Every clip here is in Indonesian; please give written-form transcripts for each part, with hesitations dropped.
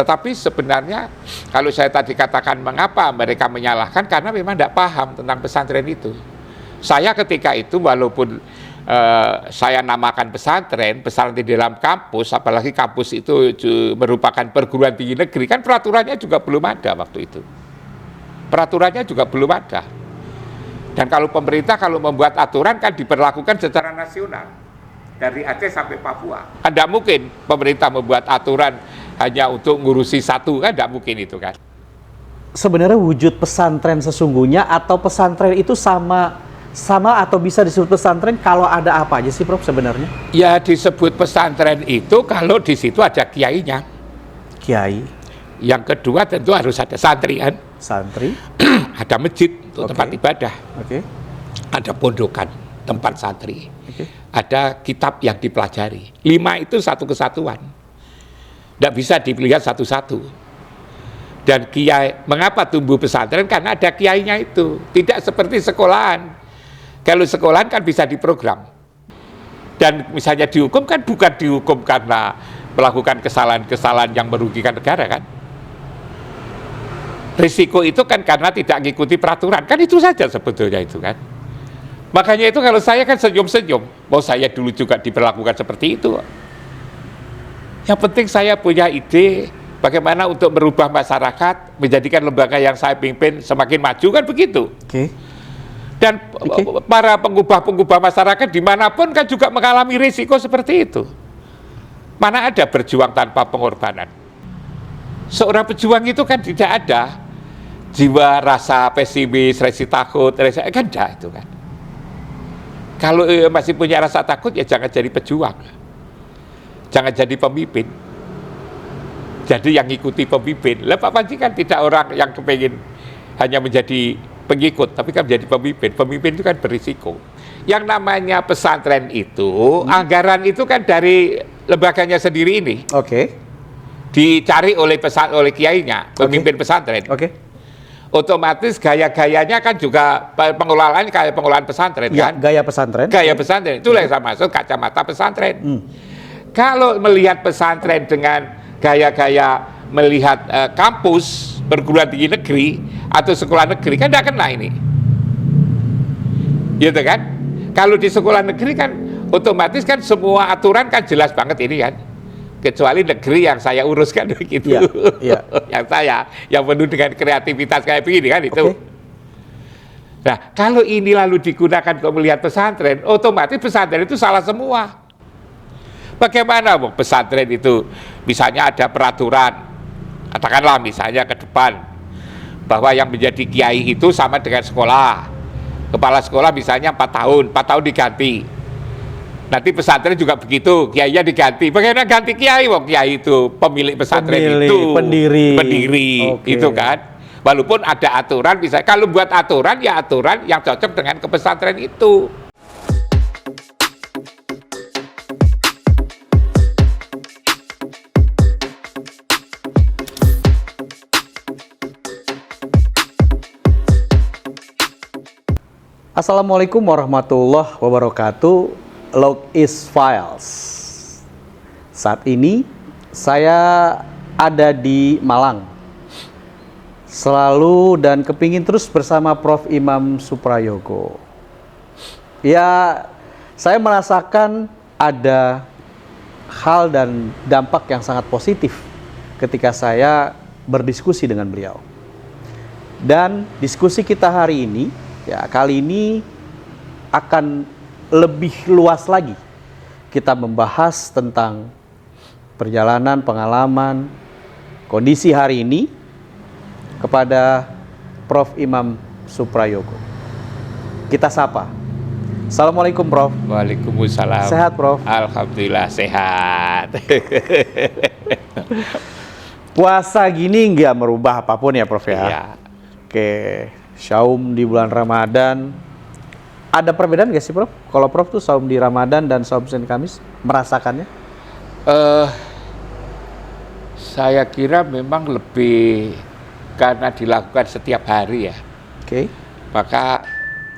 Tetapi sebenarnya kalau saya tadi katakan mengapa mereka menyalahkan, karena memang tidak paham tentang pesantren itu. Saya ketika itu walaupun saya namakan pesantren di dalam kampus, apalagi kampus itu merupakan perguruan tinggi negeri, kan peraturannya juga belum ada waktu itu. Peraturannya juga belum ada. Dan kalau pemerintah kalau membuat aturan kan diberlakukan secara nasional. Dari Aceh sampai Papua. Tidak mungkin pemerintah membuat aturan hanya untuk ngurusi satu, kan tidak mungkin itu kan. Sebenarnya wujud pesantren sesungguhnya atau pesantren itu sama atau bisa disebut pesantren kalau ada apa aja sih Prof sebenarnya? Ya disebut pesantren itu kalau di situ ada kiainya. Kiai. Yang kedua tentu harus ada santri kan. Santri. Ada masjid untuk tempat ibadah. Ada pondokan tempat santri. Ada kitab yang dipelajari. 5 itu satu kesatuan. Tidak bisa dilihat satu-satu. Dan kiai, mengapa tumbuh pesantren? Karena ada kiainya itu. Tidak seperti sekolahan. Kalau sekolahan kan bisa diprogram. Dan misalnya dihukum kan bukan dihukum karena melakukan kesalahan-kesalahan yang merugikan negara kan. Risiko itu kan karena tidak mengikuti peraturan. Kan itu saja sebetulnya itu kan. Makanya itu kalau saya kan senyum-senyum. Mau saya dulu juga diperlakukan seperti itu. Yang penting saya punya ide bagaimana untuk merubah masyarakat, menjadikan lembaga yang saya pimpin semakin maju, kan begitu. Dan para pengubah-pengubah masyarakat dimanapun kan juga mengalami risiko seperti itu. Mana ada berjuang tanpa pengorbanan? Seorang pejuang itu kan tidak ada jiwa rasa pesimis, rasa takut, kan tidak itu kan. Kalau masih punya rasa takut ya jangan jadi pejuang. Jangan jadi pemimpin. Jadi yang ngikuti pemimpin. Lah Pak Panji kan tidak orang yang kepingin hanya menjadi pengikut, tapi kan menjadi pemimpin. Pemimpin itu kan berisiko. Yang namanya pesantren itu, anggaran itu kan dari lembaganya sendiri ini. Dicari oleh kiainya, pemimpin pesantren. Otomatis gaya-gayanya kan juga pengelolaan kayak pengelolaan pesantren ya, kan? Gaya pesantren. Gaya pesantren, itulah yang saya maksud kacamata pesantren. Kalau melihat pesantren dengan gaya-gaya melihat kampus perguruan tinggi negeri atau sekolah negeri kan tidak kena ini. Gitu kan? Kalau di sekolah negeri kan otomatis kan semua aturan kan jelas banget ini kan. Kecuali negeri yang saya uruskan begitu. Yang saya yang penuh dengan kreativitas kayak begini kan itu. Nah, kalau ini lalu digunakan untuk melihat pesantren, otomatis pesantren itu salah semua. Bagaimana pesantren itu misalnya ada peraturan, katakanlah misalnya ke depan bahwa yang menjadi kiai itu sama dengan sekolah. Kepala sekolah misalnya 4 tahun diganti. Nanti pesantren juga begitu, kiainya diganti. Bagaimana ganti kiai? Kiai itu pemilik pesantren itu, pendiri, itu kan. Walaupun ada aturan, bisa kalau buat aturan ya aturan yang cocok dengan ke pesantren itu. Assalamualaikum warahmatullahi wabarakatuh. Logis Files. Saat ini saya ada di Malang. Selalu dan kepingin terus bersama Prof. Imam Suprayogo. Ya, saya merasakan ada hal dan dampak yang sangat positif ketika saya berdiskusi dengan beliau. Dan diskusi kita hari ini, ya kali ini akan lebih luas lagi. Kita membahas tentang perjalanan, pengalaman, kondisi hari ini kepada Prof. Imam Suprayogo. Kita sapa. Assalamualaikum Prof. Waalaikumsalam. Sehat Prof? Alhamdulillah sehat. Puasa gini nggak merubah apapun ya Prof ya? Iya. Oke, Syaum di bulan Ramadan. Ada perbedaan nggak sih Prof? Kalau Prof tuh saum di Ramadan dan saum Senin Kamis merasakannya? Saya kira memang lebih karena dilakukan setiap hari ya. Maka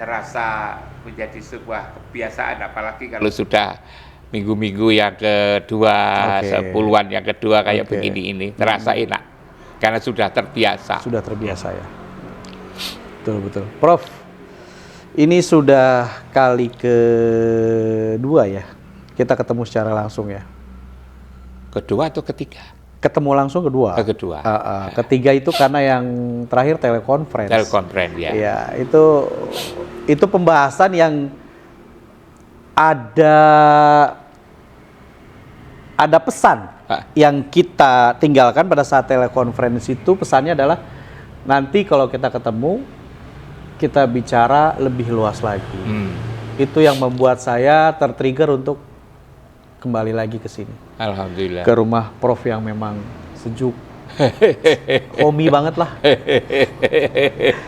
terasa menjadi sebuah kebiasaan, apalagi kalau sudah minggu-minggu yang kedua, Oke. sepuluhan yang kedua kayak Oke. begini ini terasa enak karena sudah terbiasa. Sudah terbiasa ya. Betul. Prof, ini sudah kali kedua ya kita ketemu secara langsung ya. Kedua atau ketiga? Ketemu langsung kedua. Kedua. Ketiga itu karena yang terakhir telekonferensi. Telekonferensi ya. Iya, itu pembahasan yang ada pesan yang kita tinggalkan pada saat telekonferensi itu. Pesannya adalah nanti kalau kita ketemu kita bicara lebih luas lagi. Itu yang membuat saya tertrigger untuk kembali lagi ke sini. Alhamdulillah. Ke rumah Prof yang memang sejuk. Homey banget lah.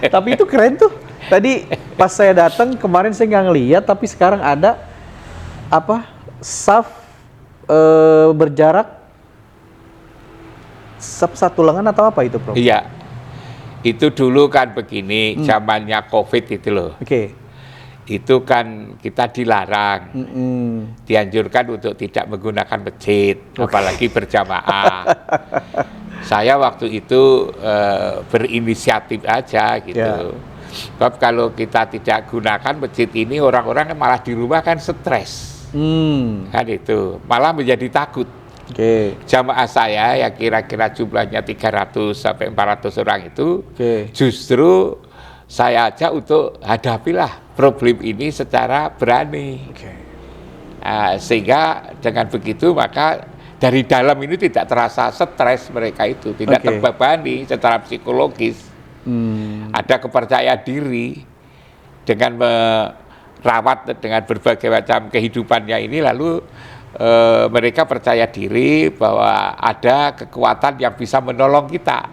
Tapi itu keren tuh. Tadi pas saya datang kemarin saya nggak ngeliat, tapi sekarang ada saf berjarak satu lengan atau apa itu, Prof? Iya. Itu dulu kan begini, zamannya COVID itu loh. Oke. Itu kan kita dilarang, dianjurkan untuk tidak menggunakan masjid, apalagi berjamaah. Saya waktu itu berinisiatif aja gitu. Sebab kalau kita tidak gunakan masjid ini, orang-orang malah di rumah kan stres. Kan itu, malah menjadi takut. Jamaah saya yang kira-kira jumlahnya 300 sampai 400 orang itu, justru saya ajak untuk hadapilah problem ini secara berani. Sehingga dengan begitu maka dari dalam ini tidak terasa stres mereka itu, tidak terbebani secara psikologis. Ada kepercayaan diri dengan merawat dengan berbagai macam kehidupannya ini, lalu mereka percaya diri bahwa ada kekuatan yang bisa menolong kita.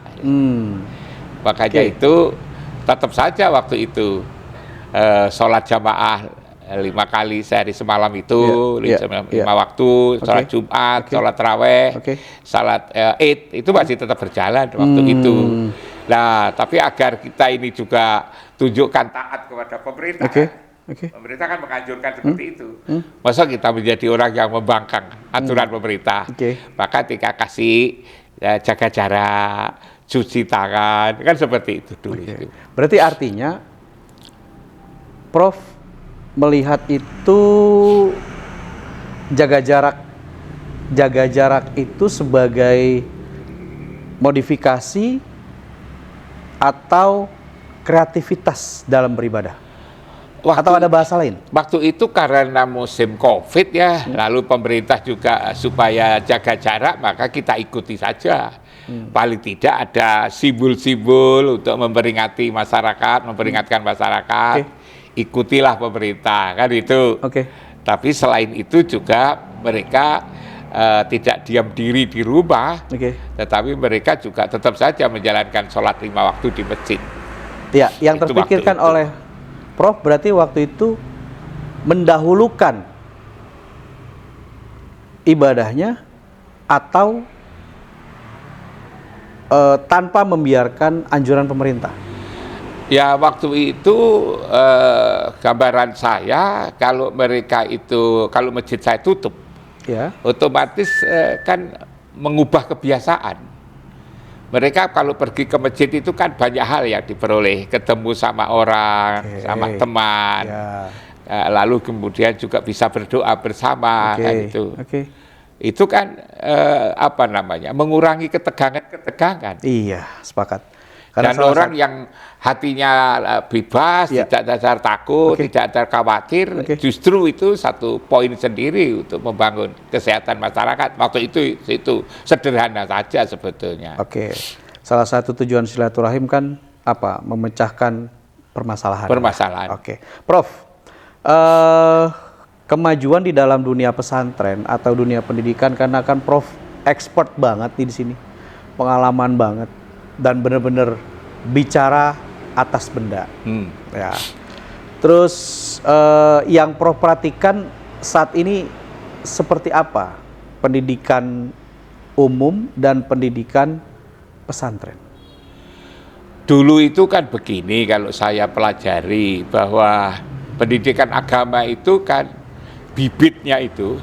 Makanya itu tetap saja waktu itu sholat jamaah 5 kali sehari semalam itu, 5 waktu, sholat Jumat, sholat Taraweh, sholat Id, itu masih tetap berjalan waktu itu. Nah, tapi agar kita ini juga tunjukkan taat kepada pemerintah, pemerintah kan menganjurkan seperti itu. Masa kita menjadi orang yang membangkang aturan pemerintah, maka kita kasih jaga jarak, cuci tangan, kan seperti itu dulu. Berarti artinya Prof melihat itu jaga jarak itu sebagai modifikasi atau kreativitas dalam beribadah? Atau ada bahasa lain? Waktu itu karena musim COVID ya, lalu pemerintah juga supaya jaga jarak, maka kita ikuti saja. Paling tidak ada simbol-simbol untuk memperingati masyarakat, memperingatkan masyarakat, ikutilah pemerintah, kan itu. Tapi selain itu juga mereka tidak diam diri di rumah, tetapi mereka juga tetap saja menjalankan sholat 5 waktu di masjid. Ya, yang itu terpikirkan oleh Prof berarti waktu itu mendahulukan ibadahnya atau tanpa membiarkan anjuran pemerintah? Ya, waktu itu gambaran saya kalau mereka itu, kalau masjid saya tutup, otomatis kan mengubah kebiasaan. Mereka kalau pergi ke masjid itu kan banyak hal yang diperoleh, ketemu sama orang, sama teman, lalu kemudian juga bisa berdoa bersama, kan itu. Itu kan mengurangi ketegangan. Iya, sepakat. Karena dan orang yang hatinya bebas, tidak ada takut, tidak ada khawatir, justru itu satu poin sendiri untuk membangun kesehatan masyarakat. Waktu itu sederhana saja sebetulnya. Salah satu tujuan silaturahim kan memecahkan permasalahan. Prof, kemajuan di dalam dunia pesantren atau dunia pendidikan, karena kan Prof expert banget di sini, pengalaman banget, dan benar-benar bicara atas benda. Ya. Terus yang Prof perhatikan saat ini seperti apa pendidikan umum dan pendidikan pesantren? Dulu itu kan begini, kalau saya pelajari bahwa pendidikan agama itu kan bibitnya itu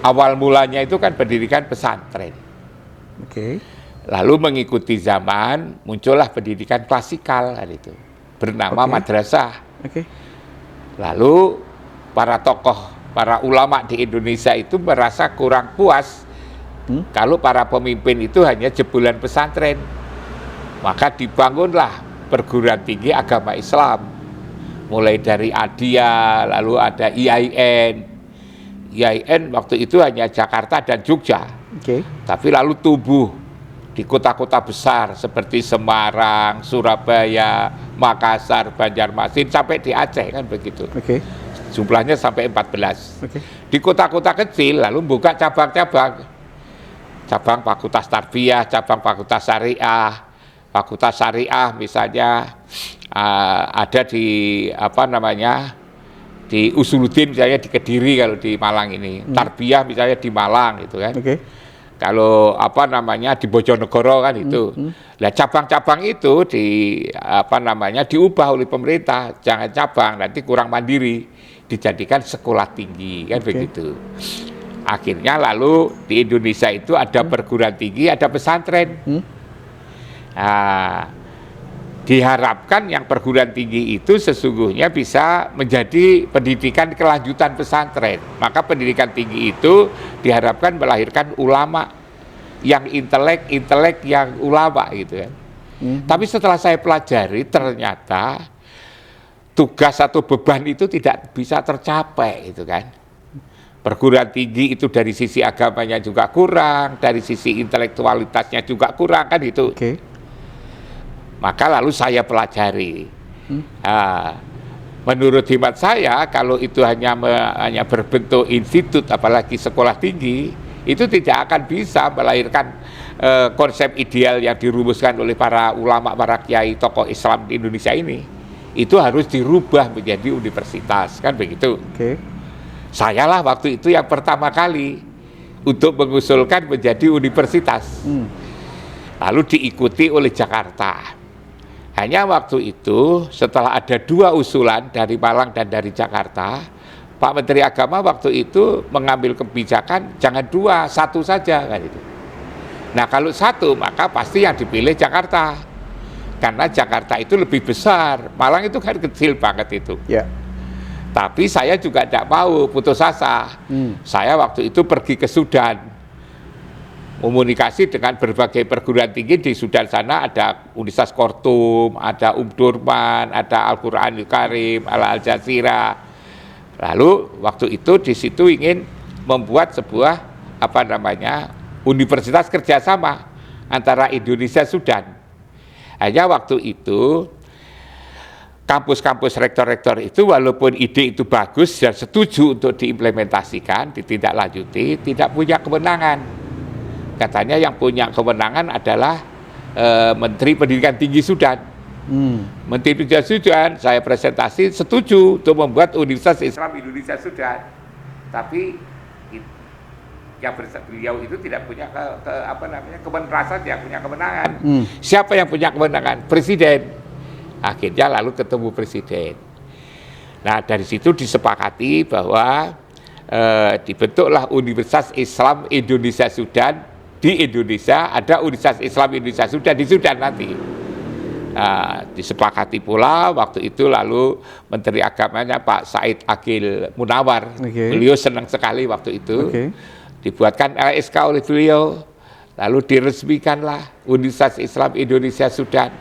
Awal mulanya itu kan pendidikan pesantren. Oke. Lalu mengikuti zaman, muncullah pendidikan klasikal kan itu, bernama Oke. madrasah. Oke. Lalu para tokoh, para ulama di Indonesia itu merasa kurang puas kalau para pemimpin itu hanya jebolan pesantren. Maka dibangunlah perguruan tinggi agama Islam. Mulai dari Adia, lalu ada IAIN. IAIN waktu itu hanya Jakarta dan Jogja. Oke. Tapi lalu tumbuh di kota-kota besar seperti Semarang, Surabaya, Makassar, Banjarmasin, sampai di Aceh kan begitu. Oke. Jumlahnya sampai 14. Oke. Di kota-kota kecil lalu buka cabang-cabang. Cabang Fakultas Tarbiyah, cabang Fakultas Syariah. Fakultas Syariah misalnya ada di di Usuluddin misalnya di Kediri kalau di Malang ini. Tarbiyah misalnya di Malang gitu kan. Oke. Kalau di Bojonegoro kan itu. Nah, cabang-cabang itu diubah oleh pemerintah, jangan cabang, nanti kurang mandiri, dijadikan sekolah tinggi kan begitu. Akhirnya lalu di Indonesia itu ada perguruan tinggi, ada pesantren. Nah, diharapkan yang perguruan tinggi itu sesungguhnya bisa menjadi pendidikan kelanjutan pesantren. Maka pendidikan tinggi itu diharapkan melahirkan ulama yang intelek yang ulama gitu kan. Tapi setelah saya pelajari ternyata tugas atau beban itu tidak bisa tercapai gitu kan. Perguruan tinggi itu dari sisi agamanya juga kurang, dari sisi intelektualitasnya juga kurang kan itu. Oke. Maka lalu saya pelajari. Menurut hemat saya, kalau itu hanya berbentuk institut, apalagi sekolah tinggi, itu tidak akan bisa melahirkan konsep ideal yang dirumuskan oleh para ulama, para kiai, tokoh Islam di Indonesia ini. Itu harus dirubah menjadi universitas, kan begitu. Oke. Sayalah waktu itu yang pertama kali untuk mengusulkan menjadi universitas. Lalu diikuti oleh Jakarta. Hanya waktu itu setelah ada 2 usulan dari Malang dan dari Jakarta, Pak Menteri Agama waktu itu mengambil kebijakan jangan 2, 1 saja kan itu. Nah kalau 1 maka pasti yang dipilih Jakarta, karena Jakarta itu lebih besar, Malang itu kan kecil banget itu. Ya. Tapi saya juga tidak mau putus asa. Saya waktu itu pergi ke Sudan, komunikasi dengan berbagai perguruan tinggi di Sudan sana, ada Universitas Khartoum, ada Durman, ada Al-Quranul Karim, Al Jazeera. Lalu waktu itu di situ ingin membuat sebuah universitas kerjasama antara Indonesia Sudan. Hanya waktu itu kampus-kampus rektor-rektor itu walaupun ide itu bagus dan setuju untuk diimplementasikan, ditindaklanjuti, tidak punya kewenangan. Katanya yang punya kewenangan adalah Menteri Pendidikan Tinggi Sudan. Menteri Pendidikan Sudan, saya presentasi setuju untuk membuat Universitas Islam Indonesia Sudan. Tapi beliau itu tidak punya kewenangan, yang punya kewenangan. Siapa yang punya kewenangan? Presiden. Akhirnya lalu ketemu presiden. Nah dari situ disepakati bahwa dibentuklah Universitas Islam Indonesia Sudan di Indonesia, ada Universitas Islam Indonesia Sudan di Sudan nanti. Disepakati pula waktu itu lalu Menteri Agamanya Pak Said Agil Munawar, beliau senang sekali waktu itu. Dibuatkan LSK oleh beliau, lalu diresmikanlah Universitas Islam Indonesia Sudan.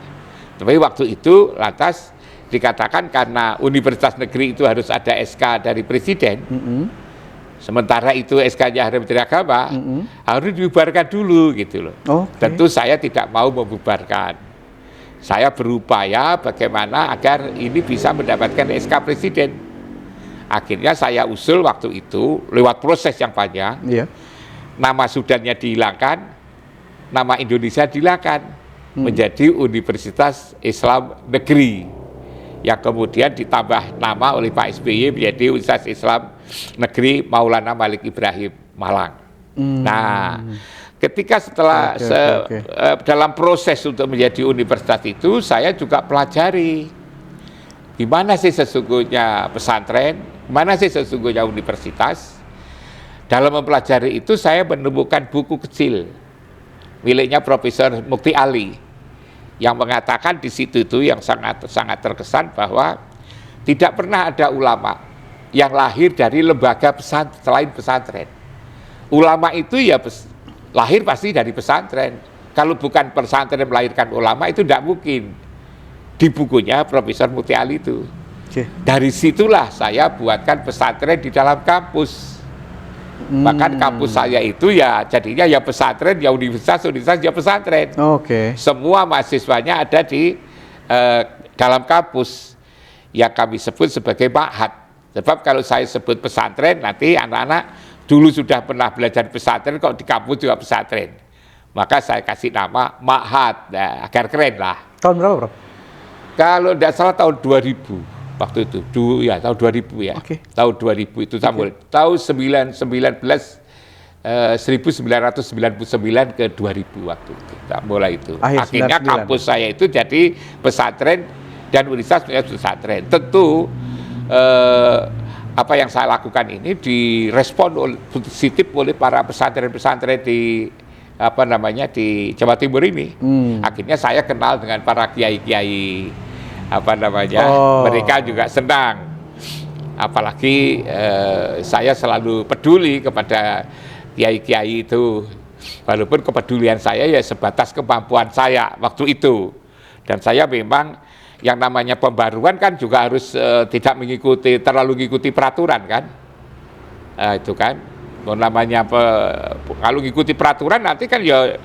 Tapi waktu itu lantas dikatakan karena universitas negeri itu harus ada SK dari presiden, sementara itu SK-nya dari Menteri Agama, harus dibubarkan dulu gitu loh. Tentu saya tidak mau membubarkan. Saya berupaya bagaimana agar ini bisa mendapatkan SK presiden. Akhirnya saya usul waktu itu lewat proses yang panjang, nama Sudannya dihilangkan, nama Indonesia dihilangkan, menjadi Universitas Islam Negeri, yang kemudian ditambah nama oleh Pak SBY menjadi Universitas Islam Negeri Maulana Malik Ibrahim Malang. Nah, ketika setelah dalam proses untuk menjadi universitas itu, saya juga pelajari gimana sih sesungguhnya pesantren, gimana sih sesungguhnya universitas. Dalam mempelajari itu saya menemukan buku kecil miliknya Profesor Mukti Ali yang mengatakan di situ itu yang sangat terkesan bahwa tidak pernah ada ulama yang lahir dari lembaga pesantren selain pesantren. Ulama itu ya lahir pasti dari pesantren. Kalau bukan pesantren melahirkan ulama itu tidak mungkin. Di bukunya Profesor Mukti Ali itu. Dari situlah saya buatkan pesantren di dalam kampus. Bahkan kampus saya itu ya jadinya ya pesantren, ya universitas ya pesantren. Semua mahasiswanya ada di dalam kampus yang kami sebut sebagai ma'had. Sebab kalau saya sebut pesantren, nanti anak-anak dulu sudah pernah belajar pesantren, kok di kampus juga pesantren. Maka saya kasih nama ma'had, nah, agar keren lah. Tahun berapa, Prof? Kalau tidak salah tahun 2000. Waktu itu, ya tahun 2000 ya. Tahun 2000 itu tahun 1999 ke 2000 waktu itu. Mulai itu. Akhirnya 99. Kampus saya itu jadi pesantren dan universitas pesantren. Tentu apa yang saya lakukan ini direspon positif oleh para pesantren-pesantren di di Jawa Timur ini. Akhirnya saya kenal dengan para kiai-kiai mereka juga senang, apalagi saya selalu peduli kepada kiai-kiai itu, walaupun kepedulian saya ya sebatas kemampuan saya waktu itu, dan saya memang yang namanya pembaruan kan juga harus tidak terlalu mengikuti peraturan kan, itu kan, namanya kalau mengikuti peraturan nanti kan ya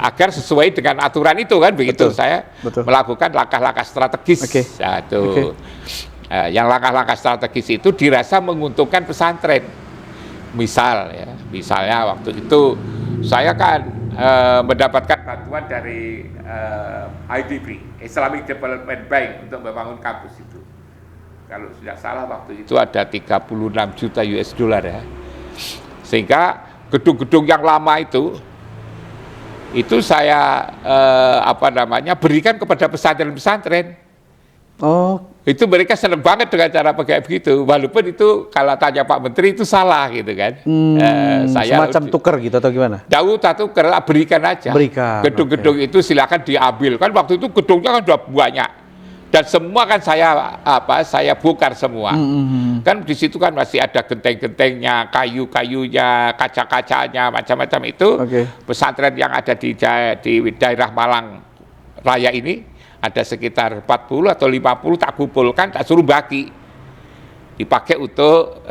agar sesuai dengan aturan itu kan begitu. Saya melakukan langkah-langkah strategis. Yang langkah-langkah strategis itu dirasa menguntungkan pesantren. Misalnya waktu itu saya kan mendapatkan bantuan dari IDB, Islamic Development Bank, untuk membangun kampus itu. Kalau tidak salah waktu itu ada 36 juta US dollar ya. Sehingga gedung-gedung yang lama itu saya berikan kepada pesantren-pesantren. Itu mereka senang banget dengan cara pakai begitu. Walaupun itu kalau tanya Pak Menteri itu salah gitu kan. Saya semacam tuker gitu atau gimana? Jauh tak tuker, berikan aja. Gedung-gedung itu silakan diambil. Kan waktu itu gedungnya kan udah banyak. Dan semua kan saya bongkar semua. Kan di situ kan masih ada genteng-gentengnya, kayu-kayunya, kaca-kacanya, macam-macam itu. Pesantren yang ada di daerah Malang Raya ini ada sekitar 40 atau 50 tak kumpulkan, tak suruh bagi. Dipakai untuk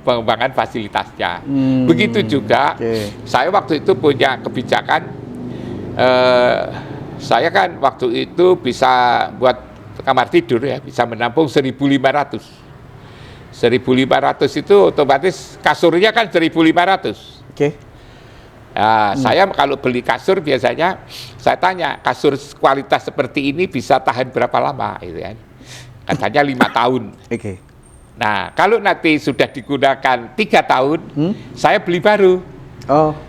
pengembangan fasilitasnya. Begitu juga saya waktu itu punya kebijakan, saya kan waktu itu bisa buat kamar tidur ya, bisa menampung 1.500. 1.500 itu otomatis kasurnya kan 1.500. Nah, saya kalau beli kasur biasanya saya tanya, kasur kualitas seperti ini bisa tahan berapa lama gitu kan. Katanya 5 tahun. Nah, kalau nanti sudah digunakan 3 tahun, saya beli baru.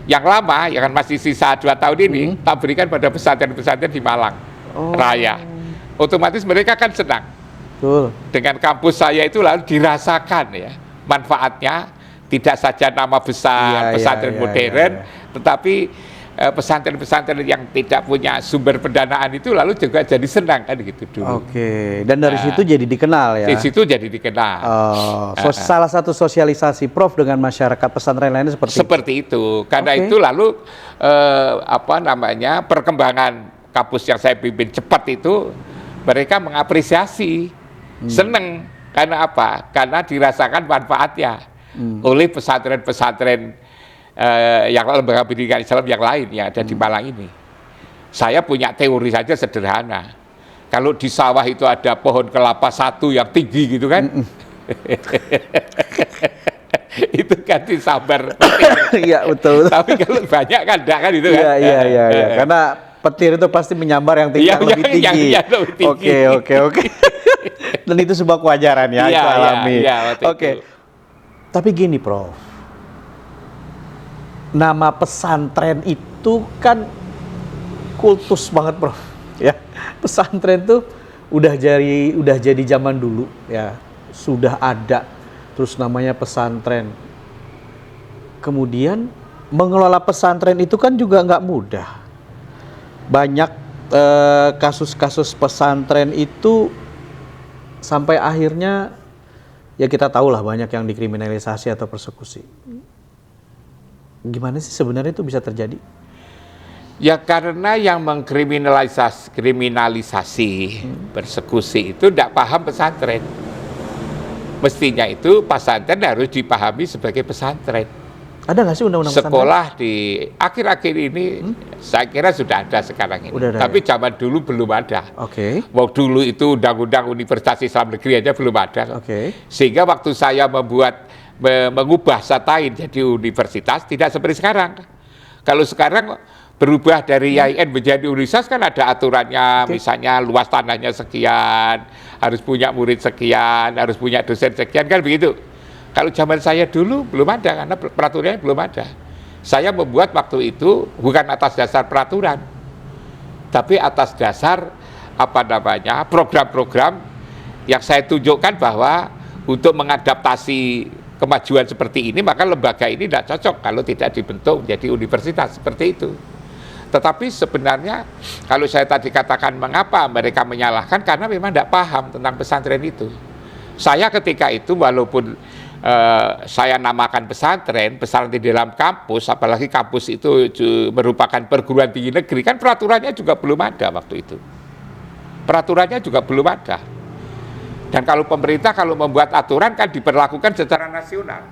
Yang lama, yang masih sisa 2 tahun ini, tak berikan pada pesantren-pesantren di Malang Raya. Otomatis mereka kan senang. Dengan kampus saya itu lalu dirasakan ya manfaatnya, tidak saja nama besar pesantren modern, tetapi pesantren-pesantren yang tidak punya sumber pendanaan itu lalu juga jadi senang kan gitu dulu. Dan dari situ jadi dikenal ya. Di situ jadi dikenal. Salah satu sosialisasi Prof dengan masyarakat pesantren lainnya seperti itu. Karena itu lalu perkembangan kampus yang saya pimpin cepat itu mereka mengapresiasi, seneng. Karena apa? Karena dirasakan manfaatnya oleh pesantren-pesantren yang lembaga pendidikan Islam yang lain yang ada di Malang ini. Saya punya teori saja sederhana. Kalau di sawah itu ada pohon kelapa satu yang tinggi gitu kan, itu kan disambar. Iya betul. Tapi kalau banyak kan enggak kan itu kan. Iya. Karena petir itu pasti menyambar yang tinggi lebih tinggi. Oke. Dan itu sebuah kewajaran ya, itu alami. Tapi gini Prof, nama pesantren itu kan kultus banget Prof. Ya, pesantren tuh udah jadi zaman dulu ya, sudah ada terus namanya pesantren. Kemudian mengelola pesantren itu kan juga nggak mudah. Banyak kasus-kasus pesantren itu sampai akhirnya ya kita tahulah banyak yang dikriminalisasi atau persekusi. Gimana sih sebenarnya itu bisa terjadi? Ya karena yang kriminalisasi persekusi itu tidak paham pesantren. Mestinya itu pesantren harus dipahami sebagai pesantren. Ada nggak sih undang-undang sekolah di akhir-akhir ini saya kira sudah ada sekarang ini. Tapi zaman dulu belum ada. Oke. Waktu dulu itu undang-undang Universitas Islam Negeri aja belum ada. Sehingga waktu saya mengubah Satain jadi universitas tidak seperti sekarang. Kalau sekarang berubah dari IAIN menjadi universitas kan ada aturannya, misalnya luas tanahnya sekian, harus punya murid sekian, harus punya dosen sekian, kan begitu. Kalau zaman saya dulu belum ada karena peraturannya belum ada. Saya membuat waktu itu bukan atas dasar peraturan, tapi atas dasar program-program yang saya tunjukkan bahwa untuk mengadaptasi kemajuan seperti ini maka lembaga ini tidak cocok kalau tidak dibentuk menjadi universitas seperti itu. Tetapi sebenarnya kalau saya tadi katakan mengapa mereka menyalahkan karena memang tidak paham tentang pesantren itu. Saya ketika itu walaupun saya namakan pesantren di dalam kampus, apalagi kampus itu merupakan perguruan tinggi negeri, kan peraturannya juga belum ada waktu itu. Peraturannya juga belum ada. Dan kalau pemerintah kalau membuat aturan kan diberlakukan secara nasional.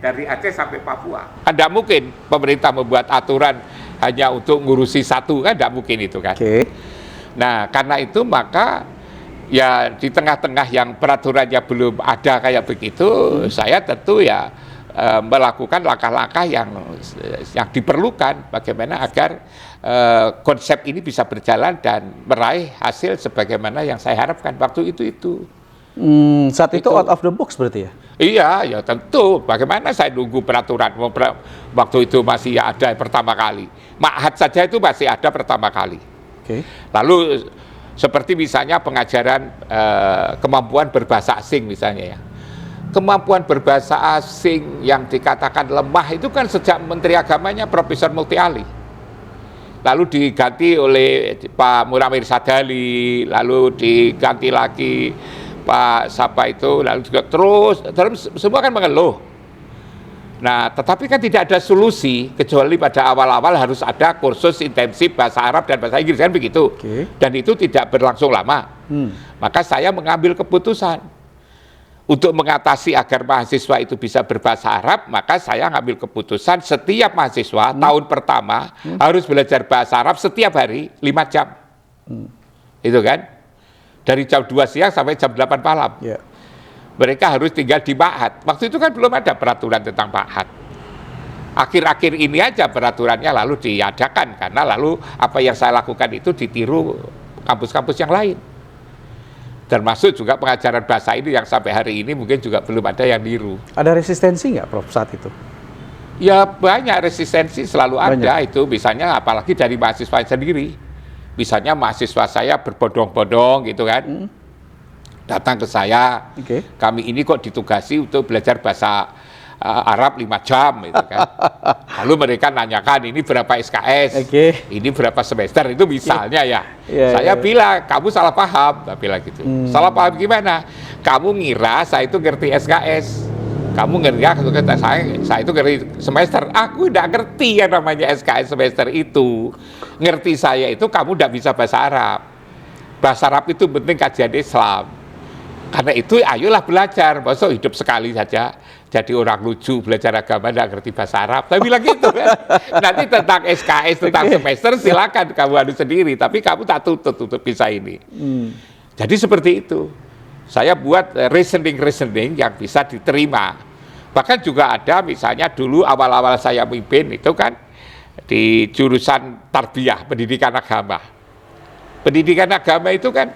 Dari Aceh sampai Papua. Tidak mungkin pemerintah membuat aturan hanya untuk ngurusi satu, kan tidak mungkin itu kan. Nah, karena itu maka ya di tengah-tengah yang peraturannya belum ada kayak begitu, saya tentu ya melakukan langkah-langkah yang diperlukan bagaimana agar konsep ini bisa berjalan dan meraih hasil sebagaimana yang saya harapkan waktu itu. Saat itu out of the box berarti ya? Iya, ya tentu. Bagaimana saya nunggu peraturan waktu itu masih ada pertama kali. Ma'had saja itu masih ada pertama kali. Lalu seperti misalnya pengajaran kemampuan berbahasa asing misalnya ya. Kemampuan berbahasa asing yang dikatakan lemah itu kan sejak Menteri Agamanya Profesor Mukti Ali. Lalu diganti oleh Pak Muramir Sadali, lalu diganti lagi Pak Sapa itu, lalu juga terus semua kan mengeluh. Nah, tetapi kan tidak ada solusi kecuali pada awal-awal harus ada kursus intensif bahasa Arab dan bahasa Inggris kan begitu. Dan itu tidak berlangsung lama. Maka saya mengambil keputusan untuk mengatasi agar mahasiswa itu bisa berbahasa Arab, maka saya ngambil keputusan setiap mahasiswa tahun pertama harus belajar bahasa Arab setiap hari 5 jam. Itu kan? Dari jam 2 siang sampai jam 8 malam. Mereka harus tinggal di Ma'had. Waktu itu kan belum ada peraturan tentang Ma'had. Akhir-akhir ini aja peraturannya lalu diadakan, karena lalu apa yang saya lakukan itu ditiru kampus-kampus yang lain. Termasuk juga pengajaran bahasa ini yang sampai hari ini mungkin juga belum ada yang niru. Ada resistensi nggak, Prof, saat itu? Ya banyak resistensi selalu ada itu, misalnya apalagi dari mahasiswa sendiri. Misalnya mahasiswa saya berbondong-bondong gitu kan, datang ke saya, kami ini kok ditugasi untuk belajar bahasa Arab 5 jam gitu kan. Lalu mereka nanyakan ini berapa SKS, ini berapa semester, itu misalnya saya bilang kamu salah paham, saya bilang gitu. Salah paham gimana? Kamu ngira saya itu ngerti SKS. Kamu ngerti saya itu ngerti semester. Aku tidak ngerti yang namanya SKS semester itu. Ngerti saya itu kamu tidak bisa bahasa Arab. Bahasa Arab itu penting kajian Islam. Karena itu ayolah belajar. Masa hidup sekali saja jadi orang lucu belajar agama tidak ngerti bahasa Arab. Saya bilang gitu kan. Nanti tentang SKS, tentang semester silakan kamu harus sendiri. Tapi kamu tak tutup untuk bisa ini. Jadi seperti itu. Saya buat reasoning yang bisa diterima. Bahkan juga ada misalnya dulu awal-awal saya mimpin itu kan di jurusan tarbiyah, pendidikan agama. Pendidikan agama itu kan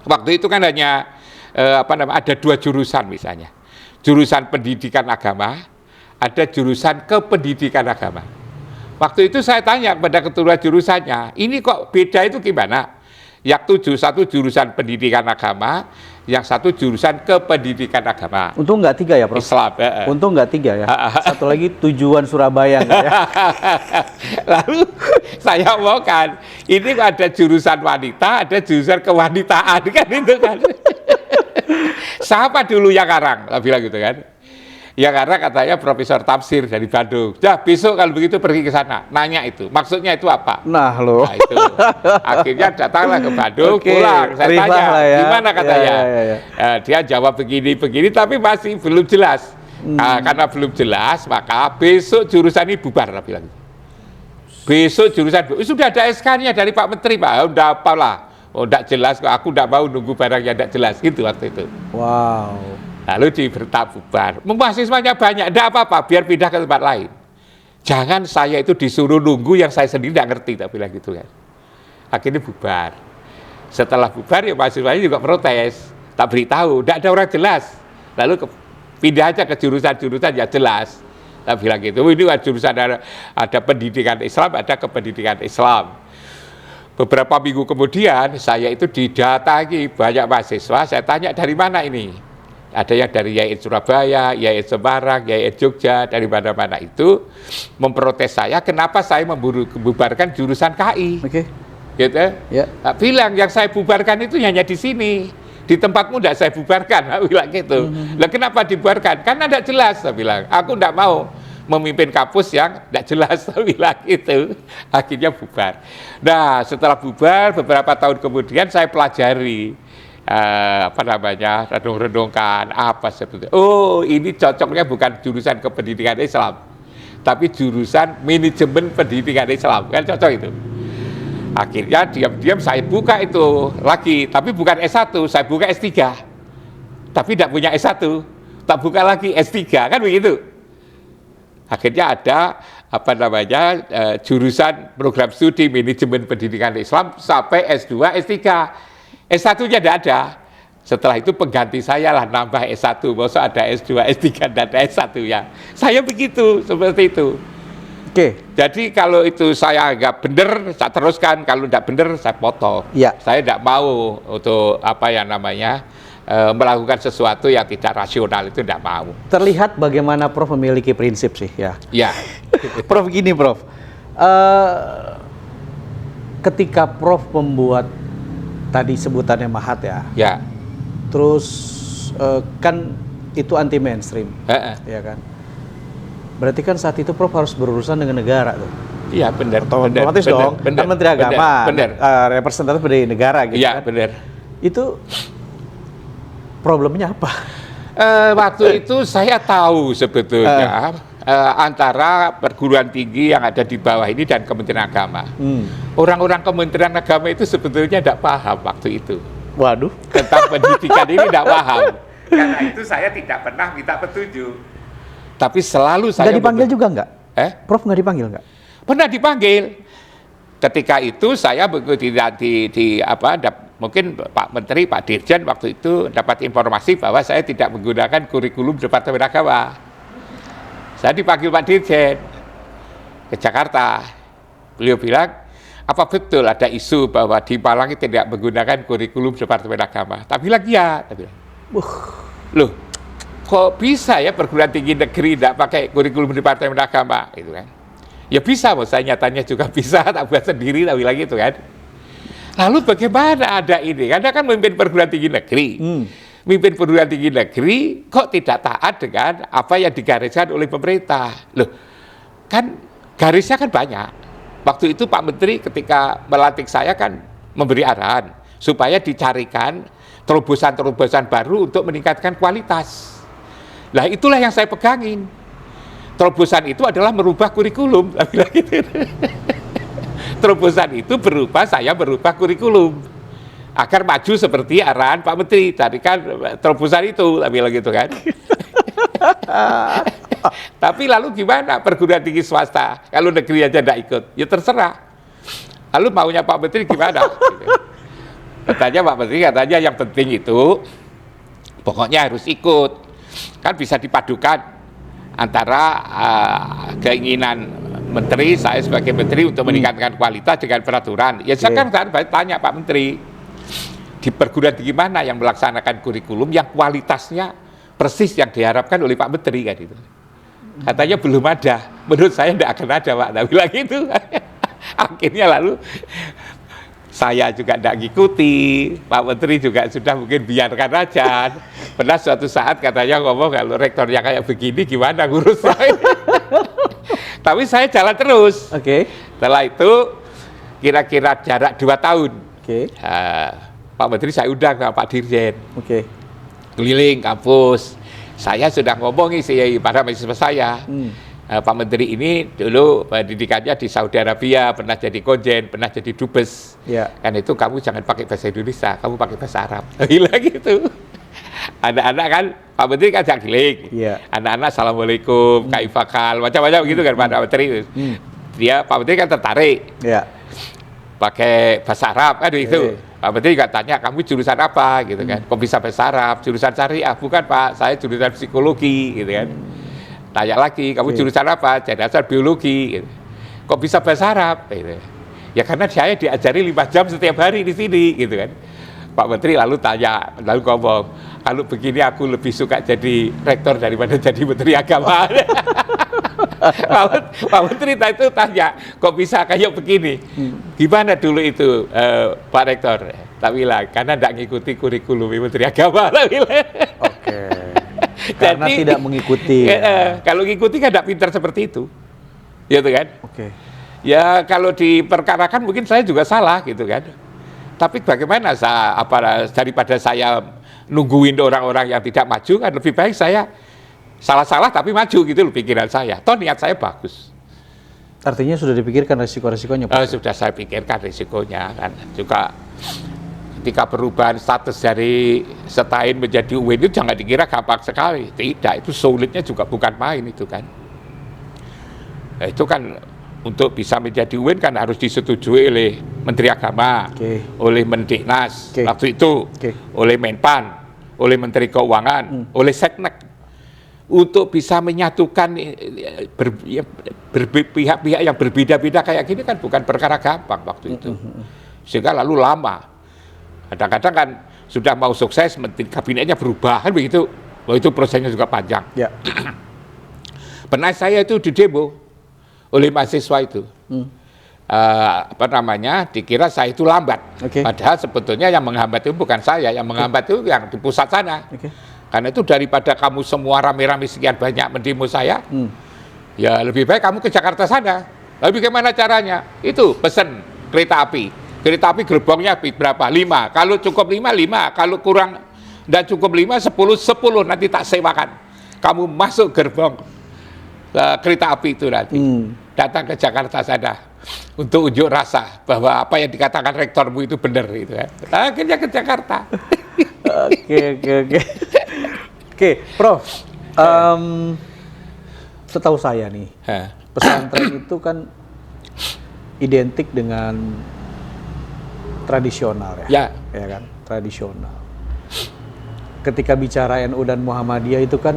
waktu itu kan hanya ada 2 jurusan misalnya. Jurusan pendidikan agama, ada jurusan kependidikan agama. Waktu itu saya tanya kepada ketua jurusannya, ini kok beda itu gimana? Yang 71 jurusan pendidikan agama, yang satu jurusan kependidikan agama. Untung nggak 3 ya, Prof? Islam. Untung nggak 3 ya. Satu lagi tujuan Surabaya nggak ya? Lalu saya mau kan, ini ada jurusan wanita, ada jurusan kewanitaan kan itu kan. Siapa dulu yang karang? Lah bilang gitu kan. Ya karena katanya Profesor Tafsir dari Bandung. Ya besok kalau begitu pergi ke sana, nanya itu. Maksudnya itu apa? Nah loh. Nah itu. Akhirnya datanglah ke Bandung, Oke, pulang. Saya ribah tanya, lah ya. gimana katanya? Ya. Dia jawab begini, tapi masih belum jelas. Karena belum jelas, maka besok jurusan ini bubar, lah bilang. Besok jurusan, sudah ada SK-nya dari Pak Menteri, Pak. Udah apalah. Oh, enggak jelas kok. Aku enggak mau nunggu barangnya enggak jelas gitu waktu itu. Wow. Lalu diberita bubar. Mahasiswanya banyak, enggak apa-apa, biar pindah ke tempat lain. Jangan saya itu disuruh nunggu yang saya sendiri enggak ngerti, tak bilang gitu kan. Akhirnya bubar. Setelah bubar ya mahasiswanya juga protes. Tak beritahu, enggak ada orang jelas. Lalu pindah aja ke jurusan-jurusan yang jelas. Tak bilang gitu. Ini jurusan ada pendidikan Islam, ada kependidikan Islam. Beberapa minggu kemudian saya itu didatangi banyak mahasiswa. Saya tanya dari mana ini? Ada yang dari YAIN Surabaya, YAIN Semarang, YAIN Jogja, dari mana-mana itu memprotes saya. Kenapa saya membubarkan jurusan KI? Oke. Gitu? Ya. Nah, bilang yang saya bubarkan itu hanya di sini. Di tempatmu tidak saya bubarkan. Nah, bilang gitu. Lah kenapa dibubarkan? Karena tidak jelas. Saya bilang. Aku tidak mau memimpin kampus yang tidak jelas, bilang gitu. Akhirnya bubar. Nah, setelah bubar beberapa tahun kemudian saya pelajari renung-renungkan apa sebetulnya. Oh, ini cocoknya bukan jurusan kependidikan Islam, tapi jurusan manajemen pendidikan Islam, kan cocok itu. Akhirnya diam-diam saya buka itu lagi, tapi bukan S1, saya buka S3. Tapi tidak punya S1, tak buka lagi S3, kan begitu. Akhirnya ada jurusan program studi manajemen pendidikan Islam sampai S2, S3. S1-nya tidak ada. Setelah itu pengganti saya lah nambah S1. Maksud ada S2, S3 dan ada S1 ya. Saya begitu, seperti itu. Oke. Jadi kalau itu saya agak benar, saya teruskan. Kalau tidak benar, saya potong. Ya. Saya tidak mau untuk melakukan sesuatu yang tidak rasional, itu tidak mau. Terlihat bagaimana Prof memiliki prinsip sih ya. Ya. Prof gini Prof, ketika Prof membuat tadi sebutannya Mahat ya. Ya. Terus kan itu anti mainstream, ya kan. Berarti kan saat itu Prof harus berurusan dengan negara tuh. Iya benar. Otomatis dong. Kan Menteri Agama, representatif dari negara gitu ya, kan. Benar. Itu problemnya apa? Waktu itu saya tahu sebetulnya antara perguruan tinggi yang ada di bawah ini dan Kementerian Agama. Orang-orang Kementerian Agama itu sebetulnya tidak paham waktu itu. Waduh. Tentang pendidikan ini tidak paham. Karena itu saya tidak pernah minta petunjuk. Tapi selalu saya... Nggak dipanggil juga nggak? Prof nggak dipanggil nggak? Pernah dipanggil. Ketika itu saya mungkin Pak Menteri, Pak Dirjen waktu itu dapat informasi bahwa saya tidak menggunakan kurikulum Departemen Agama. Saya dipanggil Pak Dirjen ke Jakarta. Beliau bilang, apa betul ada isu bahwa di Malang tidak menggunakan kurikulum Departemen Agama? Tak bilang iya. Loh, kok bisa ya perguruan tinggi negeri tidak pakai kurikulum Departemen Agama? Itu kan. Ya bisa, saya nyatanya juga bisa, tak buat sendiri, tak bilang gitu kan. Lalu bagaimana ada ini? Karena kan memimpin perguruan tinggi negeri. Memimpin perguruan tinggi negeri kok tidak taat dengan apa yang digariskan oleh pemerintah. Loh, kan garisnya kan banyak. Waktu itu Pak Menteri ketika melantik saya kan memberi arahan supaya dicarikan terobosan-terobosan baru untuk meningkatkan kualitas. Nah, itulah yang saya pegangin. Terobosan itu adalah merubah kurikulum. Terobosan itu berupa saya merubah kurikulum agar maju seperti arahan Pak Menteri. Tadi kan terobosan itu, bilang gitu kan. Tapi lalu gimana perguruan tinggi swasta kalau negeri aja tidak ikut? Ya terserah. Lalu maunya Pak Menteri gimana? Katanya Pak Menteri yang penting itu pokoknya harus ikut. Kan bisa dipadukan antara keinginan Menteri, saya sebagai Menteri untuk meningkatkan kualitas dengan peraturan. Ya sekarang saya tanya Pak Menteri, di perguruan tinggi mana yang melaksanakan kurikulum yang kualitasnya persis yang diharapkan oleh Pak Menteri kan itu. Katanya belum ada. Menurut saya tidak akan ada, Pak. Tapi bilang gitu. Akhirnya lalu saya juga tidak ngikuti, Pak Menteri juga sudah mungkin biarkan aja. Pernah suatu saat katanya ngomong kalau rektornya kayak begini gimana ngurus saya. Tapi saya jalan terus. Oke. Setelah itu kira-kira jarak 2 tahun. Oke. Pak Menteri saya undang sama Pak Dirjen. Oke. Keliling kampus. Saya sudah ngomong sih pada mahasiswa saya. Pak Menteri ini dulu pendidikannya di Saudi Arabia, pernah jadi konjen, pernah jadi dubes. Ya. Kan itu kamu jangan pakai bahasa Indonesia, kamu pakai bahasa Arab. Gila gitu. Anak-anak kan, Pak Menteri kan keliling. Iya. Anak-anak assalamualaikum, kaifakal, macam-macam gitu kan Pak Menteri. Dia Pak Menteri kan tertarik. Ya. Pakai bahasa Arab kan itu. Oke. Pak Menteri juga tanya, kamu jurusan apa gitu kan? Kok bisa bahasa Arab? Jurusan syariah? Bukan Pak, saya jurusan psikologi gitu kan. Tanya lagi, kamu jurusan apa? Jurusan biologi. Gitu. Kok bisa bahasa Arab? Gitu. Ya karena saya diajari 5 jam setiap hari di sini gitu kan. Pak Menteri lalu tanya, lalu ngomong, kalau begini aku lebih suka jadi rektor daripada jadi Menteri Agama. Pak Menteri itu tanya, kok bisa kayak begini? Gimana dulu itu Pak Rektor? Tak bilang, karena tidak ngikuti kurikulum Menteri Agama. Oke. Karena Jadi, tidak mengikuti. Kalau ngikuti kan tidak pintar seperti itu. Gitu kan? Oke. Ya kalau diperkarakan mungkin saya juga salah gitu kan. Tapi bagaimana daripada saya nungguin orang-orang yang tidak maju kan lebih baik saya salah-salah tapi maju gitu loh pikiran saya. Toh niat saya bagus. Artinya sudah dipikirkan resiko-resikonya, Pak? Sudah saya pikirkan risikonya kan. Juga ketika perubahan status dari STAIN menjadi UIN itu jangan dikira gampang sekali. Tidak, itu sulitnya juga bukan main itu kan. Nah, itu kan untuk bisa menjadi UIN kan harus disetujui oleh Menteri Agama, oleh Mendiknas waktu itu, oleh Menpan, oleh Menteri Keuangan, oleh Seknek. Untuk bisa menyatukan pihak-pihak yang berbeda-beda kayak gini kan bukan perkara gampang waktu itu. Sehingga lalu lama. Kadang-kadang kan sudah mau sukses, kabinetnya berubah kan begitu. Bahwa itu prosesnya juga panjang. Ya. Pernah saya itu di demo oleh mahasiswa itu. Dikira saya itu lambat. Padahal sebetulnya yang menghambat itu bukan saya, yang menghambat itu yang di pusat sana. Karena itu daripada kamu semua rame-rame sekian banyak mendemo saya, ya lebih baik kamu ke Jakarta sana. Lalu bagaimana caranya? Itu pesen kereta api. Kereta api gerbongnya berapa? 5. Kalau cukup 5, 5. Kalau kurang dan cukup 5, 10, 10 nanti tak sewakan. Kamu masuk gerbong kereta api itu nanti. Datang ke Jakarta sana untuk unjuk rasa bahwa apa yang dikatakan rektormu itu benar gitu kan. Akhirnya ke Jakarta. Oke, Prof. Setahu saya nih, pesantren itu kan identik dengan tradisional ya. Ya kan, tradisional. Ketika bicara NU dan Muhammadiyah itu kan,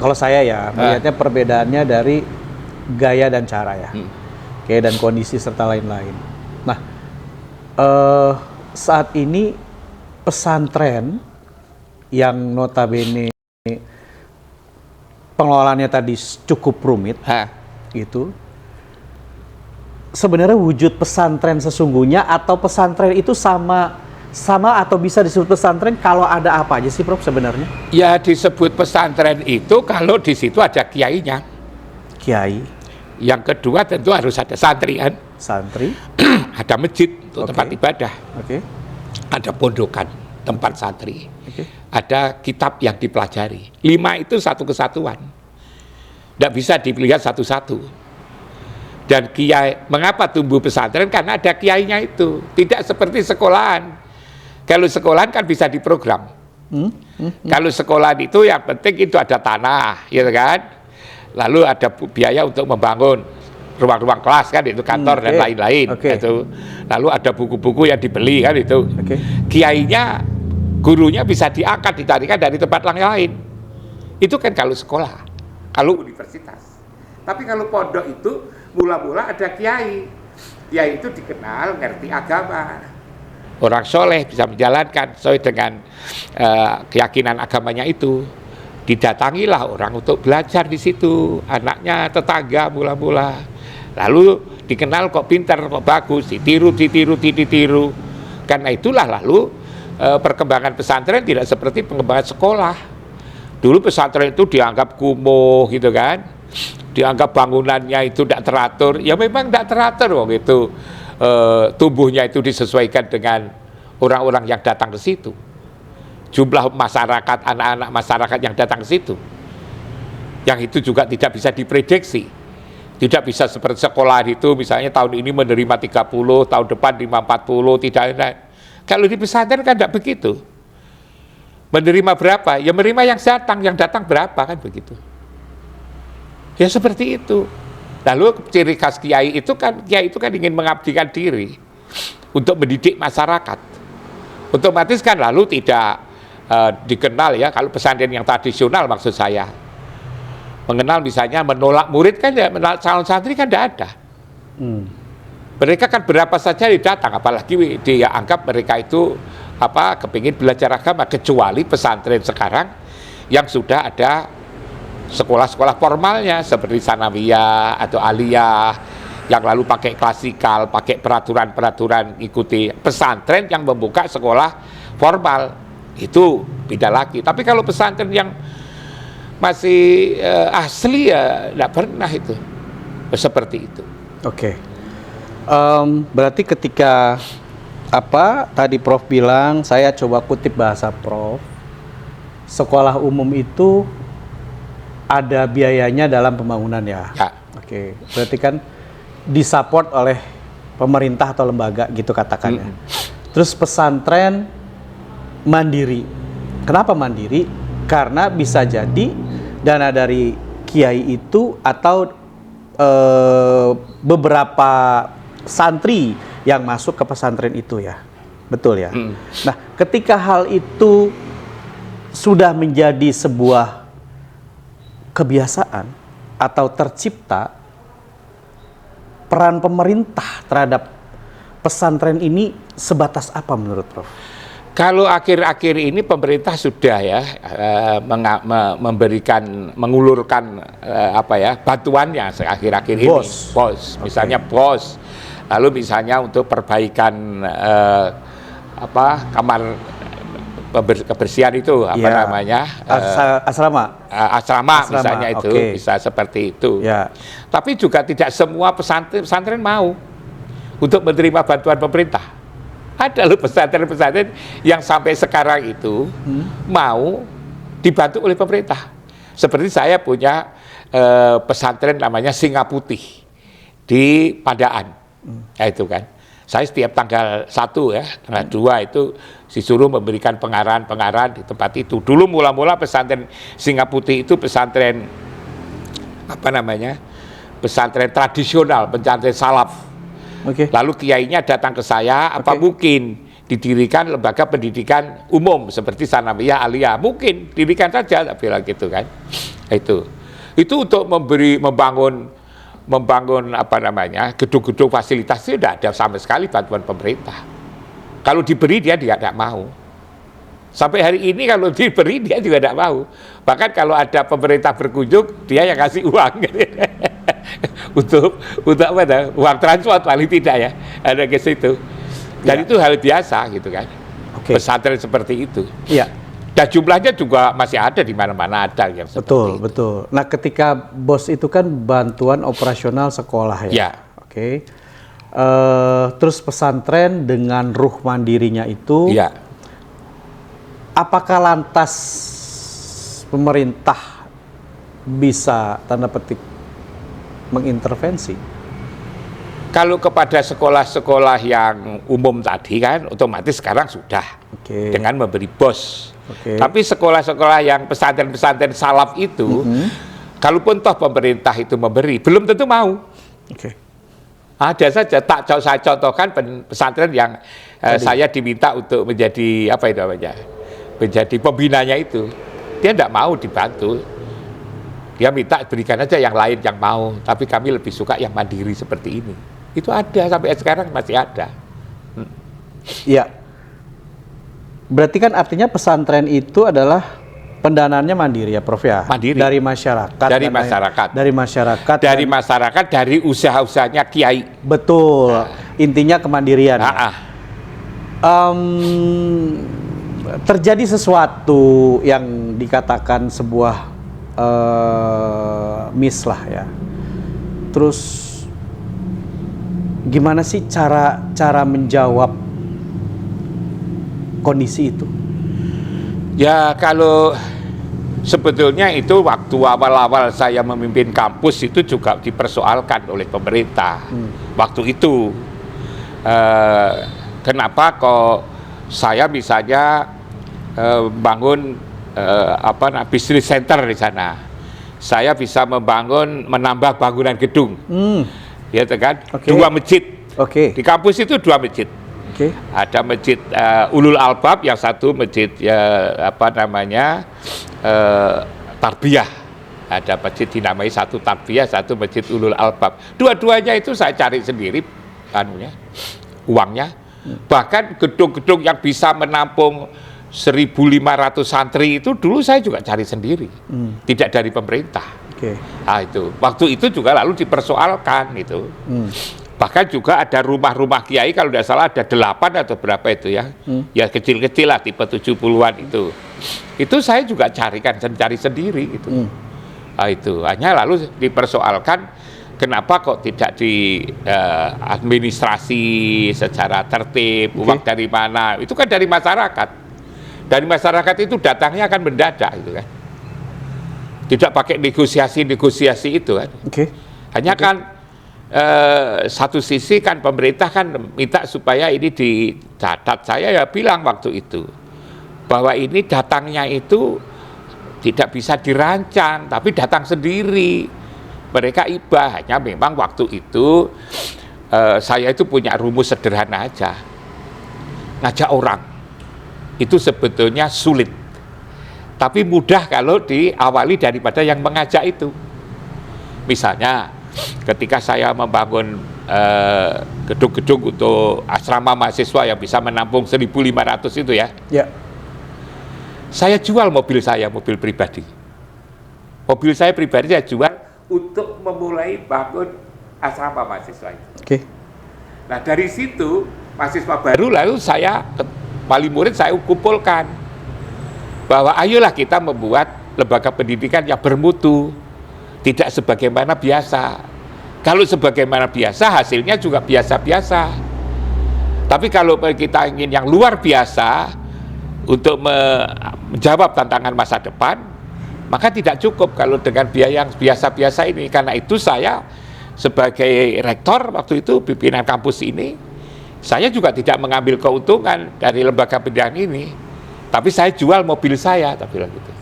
kalau saya ya melihatnya perbedaannya dari gaya dan cara ya, dan kondisi serta lain-lain. Nah, saat ini pesantren yang notabene pengelolaannya tadi cukup rumit, itu sebenarnya wujud pesantren sesungguhnya atau pesantren itu sama atau bisa disebut pesantren kalau ada apa aja sih, Prof, sebenarnya? Ya disebut pesantren itu kalau di situ ada kiainya. Kiai. Yang kedua tentu harus ada santri kan. Santri. Ada masjid untuk tempat ibadah. Ada pondokan tempat santri. Ada kitab yang dipelajari. 5 itu satu kesatuan. Tidak bisa dilihat satu-satu. Dan kiai, mengapa tumbuh pesantren? Karena ada kiainya itu. Tidak seperti sekolahan. Kalau sekolahan kan bisa diprogram. Kalau sekolahan itu yang penting itu ada tanah, gitu kan. Lalu ada biaya untuk membangun ruang-ruang kelas kan, itu kantor dan lain-lain. Itu. Lalu ada buku-buku yang dibeli kan itu. Kiainya, gurunya bisa diangkat, ditarikan dari tempat lain. Itu kan kalau sekolah, kalau universitas. Tapi kalau pondok itu mula-mula ada kiai. Kiai itu dikenal ngerti agama. orang soleh, bisa menjalankan sesuai dengan keyakinan agamanya itu. Didatangilah orang untuk belajar di situ, anaknya, tetangga mula-mula. Lalu dikenal kok pintar, kok bagus, ditiru. Karena itulah lalu perkembangan pesantren tidak seperti pengembangan sekolah. Dulu pesantren itu dianggap kumuh gitu kan, dianggap bangunannya itu tidak teratur. Ya memang tidak teratur, wong itu tumbuhnya itu disesuaikan dengan orang-orang yang datang ke situ. Jumlah masyarakat, anak-anak masyarakat yang datang ke situ, yang itu juga tidak bisa diprediksi. Tidak bisa seperti sekolah itu, misalnya tahun ini menerima 30, tahun depan 540, tidak ada. Kalau di pesantren kan tidak begitu. Menerima berapa? Ya menerima yang datang berapa, kan begitu. Ya seperti itu. Lalu ciri khas kiai itu kan ingin mengabdikan diri untuk mendidik masyarakat. Otomatis kan lalu tidak dikenal ya, kalau pesantren yang tradisional maksud saya. Mengenal misalnya menolak murid kan ya, menolak calon santri kan tidak ada. Mereka kan berapa saja datang, apalagi dia anggap mereka itu kepingin belajar agama, kecuali pesantren sekarang yang sudah ada sekolah-sekolah formalnya seperti sanawiyah atau aliyah yang lalu pakai klasikal, pakai peraturan-peraturan, ikuti pesantren yang membuka sekolah formal, itu beda lagi. Tapi kalau pesantren yang masih asli ya tidak pernah itu seperti itu. Oke. Berarti ketika tadi Prof bilang, saya coba kutip bahasa Prof, sekolah umum itu ada biayanya dalam pembangunan ya. Oke. Berarti kan disupport oleh pemerintah atau lembaga gitu katakannya. Terus pesantren mandiri. Kenapa mandiri? Karena bisa jadi dana dari kiai itu atau beberapa santri yang masuk ke pesantren itu ya. Betul ya? Nah, ketika hal itu sudah menjadi sebuah kebiasaan atau tercipta, peran pemerintah terhadap pesantren ini sebatas apa menurut Prof? Kalau akhir-akhir ini pemerintah sudah ya mengulurkan bantuannya akhir-akhir ini. BOS, misalnya BOS. Lalu misalnya untuk perbaikan kamar kebersihan itu namanya? Asrama misalnya itu, bisa seperti itu. Ya. Tapi juga tidak semua pesantren mau untuk menerima bantuan pemerintah. Ada loh pesantren-pesantren yang sampai sekarang itu mau dibantu oleh pemerintah. Seperti saya punya pesantren namanya Singa Putih di Pandaan. Ya itu kan. Saya setiap tanggal 1 ya, tanggal 2 itu disuruh memberikan pengarahan-pengarahan di tempat itu. Dulu mula-mula pesantren Singa Putih itu pesantren pesantren tradisional, pesantren salaf. Lalu kiainya datang ke saya, apa mungkin didirikan lembaga pendidikan umum seperti sanawiyah, aliyah? Mungkin dirikan saja, tak bilang gitu kan. Itu untuk membangun gedung-gedung fasilitas itu tidak ada sama sekali bantuan pemerintah. Kalau diberi dia tidak mau. Sampai hari ini kalau diberi dia juga tidak mau. Bahkan kalau ada pemerintah berkunjung, dia yang kasih uang. untuk uang transport paling tidak ya, ada ke situ. Dan itu hal biasa gitu kan. Pesantren seperti itu. Iya. Dan jumlahnya juga masih ada di mana-mana ada yang seperti itu. Betul. Nah, ketika BOS itu kan bantuan operasional sekolah ya. Terus pesantren dengan ruh mandirinya itu. Iya. Apakah lantas pemerintah bisa tanda petik mengintervensi? Kalau kepada sekolah-sekolah yang umum tadi kan otomatis sekarang sudah dengan memberi BOS. Tapi sekolah-sekolah yang pesantren-pesantren salaf itu, kalaupun toh pemerintah itu memberi, belum tentu mau. Ada saja, saya contohkan pesantren yang saya diminta untuk menjadi menjadi pembinanya itu, dia tidak mau dibantu. Dia minta berikan aja yang lain yang mau, tapi kami lebih suka yang mandiri seperti ini. Itu ada sampai sekarang masih ada. Iya. Berarti kan artinya pesantren itu adalah pendanaannya mandiri ya, Prof ya? Mandiri. Dari masyarakat. Dari masyarakat. Dari masyarakat. Dari masyarakat, dari usaha-usahanya kiai. Betul. Intinya kemandirian. Terjadi sesuatu yang dikatakan sebuah miss lah ya. Terus gimana sih cara menjawab kondisi itu? Ya kalau sebetulnya itu waktu awal-awal saya memimpin kampus itu juga dipersoalkan oleh pemerintah. Waktu itu kenapa kok saya misalnya bangun bisnis center di sana, saya bisa menambah bangunan gedung, ya kan? Okay. 2 masjid. Oke. Di kampus itu 2 masjid. Okay. Ada masjid Ulul Albab, yang satu masjid Tarbiyah. Ada masjid dinamai satu Tarbiyah, satu masjid Ulul Albab. Dua-duanya itu saya cari sendiri uangnya. Bahkan gedung-gedung yang bisa menampung 1.500 santri itu dulu saya juga cari sendiri, tidak dari pemerintah. Nah, itu waktu itu juga lalu dipersoalkan itu. Bahkan juga ada rumah-rumah kiai, kalau tidak salah ada 8 atau berapa itu ya, ya kecil-kecil lah, tipe 70-an itu. Itu saya juga cari sendiri gitu. Nah, itu hanya lalu dipersoalkan, kenapa kok tidak di administrasi secara tertib, uang dari mana? Itu kan dari masyarakat. Dari masyarakat itu datangnya akan mendadak itu kan. Tidak pakai negosiasi itu kan. Hanya kan satu sisi kan pemerintah kan minta supaya ini dicatat. Saya ya bilang waktu itu bahwa ini datangnya itu tidak bisa dirancang, tapi datang sendiri. Mereka ibah, hanya memang waktu itu saya itu punya rumus sederhana aja. Ngajak orang itu sebetulnya sulit, tapi mudah kalau diawali daripada yang mengajak itu. Misalnya ketika saya membangun gedung-gedung untuk asrama mahasiswa yang bisa menampung 1.500 itu ya, saya jual mobil saya, mobil pribadi. Mobil saya pribadi saya jual untuk memulai bangun asrama mahasiswa itu. Nah dari situ mahasiswa baru lalu saya wali murid saya kumpulkan bahwa ayolah kita membuat lembaga pendidikan yang bermutu, tidak sebagaimana biasa. Kalau sebagaimana biasa hasilnya juga biasa-biasa. Tapi kalau kita ingin yang luar biasa untuk menjawab tantangan masa depan, maka tidak cukup kalau dengan biaya yang biasa-biasa ini. Karena itu saya sebagai rektor waktu itu pimpinan kampus ini, saya juga tidak mengambil keuntungan dari lembaga pendidikan ini, tapi saya jual mobil saya, tapi gitu,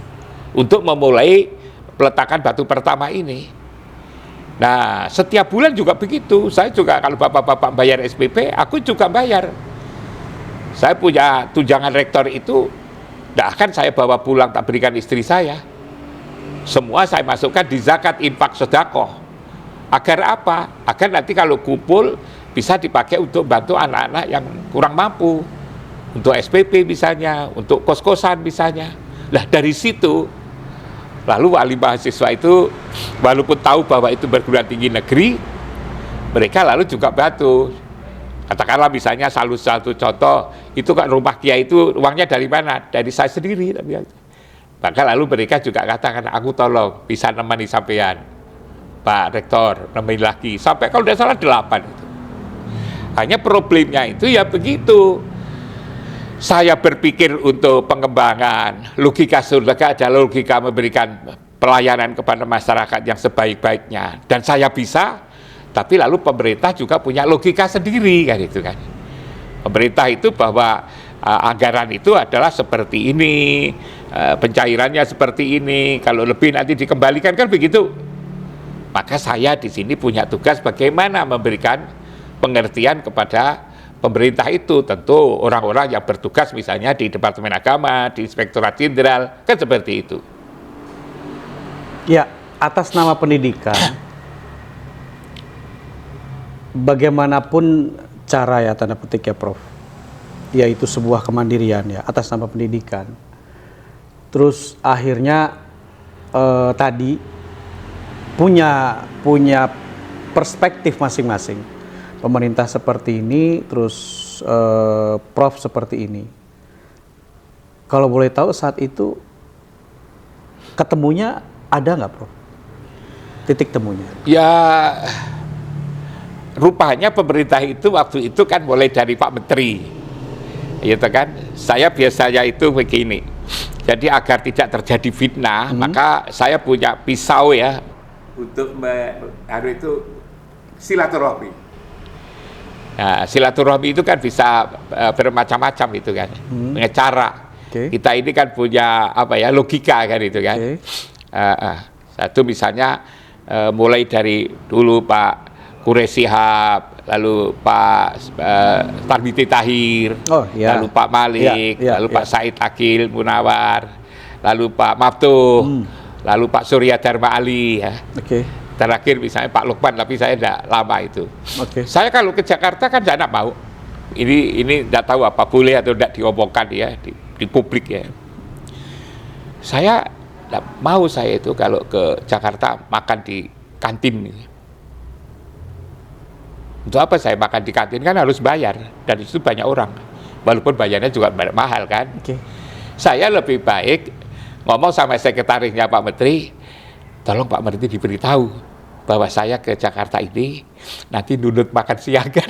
untuk memulai peletakan batu pertama ini. Nah, setiap bulan juga begitu. Saya juga kalau bapak-bapak bayar SPP, aku juga bayar. Saya punya tunjangan rektor itu, tidak akan saya bawa pulang tak berikan istri saya. Semua saya masukkan di zakat infak sedekah. Agar apa? Agar nanti kalau kumpul bisa dipakai untuk bantu anak-anak yang kurang mampu, untuk SPP misalnya, untuk kos-kosan misalnya. Nah dari situ lalu wali mahasiswa itu walaupun tahu bahwa itu perguruan tinggi negeri, mereka lalu juga bantu. Katakanlah misalnya satu contoh, itu kan rumah kiai itu uangnya dari mana? Dari saya sendiri. Maka lalu mereka juga katakan, aku tolong bisa nemani sampean, Pak Rektor, nemani lagi sampai kalau tidak salah 8 itu. Hanya problemnya itu ya begitu. Saya berpikir untuk pengembangan logika surga adalah logika memberikan pelayanan kepada masyarakat yang sebaik-baiknya, dan saya bisa. Tapi lalu pemerintah juga punya logika sendiri kan itu kan. Pemerintah itu bahwa anggaran itu adalah seperti ini, pencairannya seperti ini, kalau lebih nanti dikembalikan kan begitu. Maka saya di sini punya tugas bagaimana memberikan pengertian kepada pemerintah itu, tentu orang-orang yang bertugas misalnya di Departemen Agama, di Inspektorat Jenderal, kan seperti itu. Ya, atas nama pendidikan, bagaimanapun cara ya tanda petik ya Prof, yaitu sebuah kemandirian ya atas nama pendidikan. Terus akhirnya tadi punya perspektif masing-masing. Pemerintah seperti ini, terus Prof seperti ini. Kalau boleh tahu saat itu ketemunya ada nggak, Prof? Titik temunya? Ya, rupanya pemerintah itu waktu itu kan mulai dari Pak Menteri, gitu kan. Saya biasanya itu begini. Jadi agar tidak terjadi fitnah, maka saya punya pisau ya untuk harus itu silaturahmi. Nah, silaturahmi itu kan bisa bermacam-macam itu kan, punya cara. Okay. Kita ini kan punya apa ya logika kan itu kan. Okay. Satu misalnya mulai dari dulu Pak Quraish Shihab, lalu Pak Tarbiti Tahir, lalu Pak Malik, lalu Pak Said Akil Munawar, lalu Pak Maftuh, lalu Pak Surya Dharma Ali ya. Terakhir misalnya Pak Lukman, tapi saya tidak lama itu. Saya kalau ke Jakarta kan saya tidak mau. Ini tidak tahu apa boleh atau tidak diomongkan ya di publik ya. Saya tidak mau saya itu kalau ke Jakarta makan di kantin. Untuk apa saya makan di kantin, kan harus bayar, dan itu banyak orang, walaupun bayarnya juga mahal kan. Saya lebih baik ngomong sama sekretarisnya Pak Menteri, tolong Pak Menteri diberitahu bahwa saya ke Jakarta ini nanti nunut makan siang kan.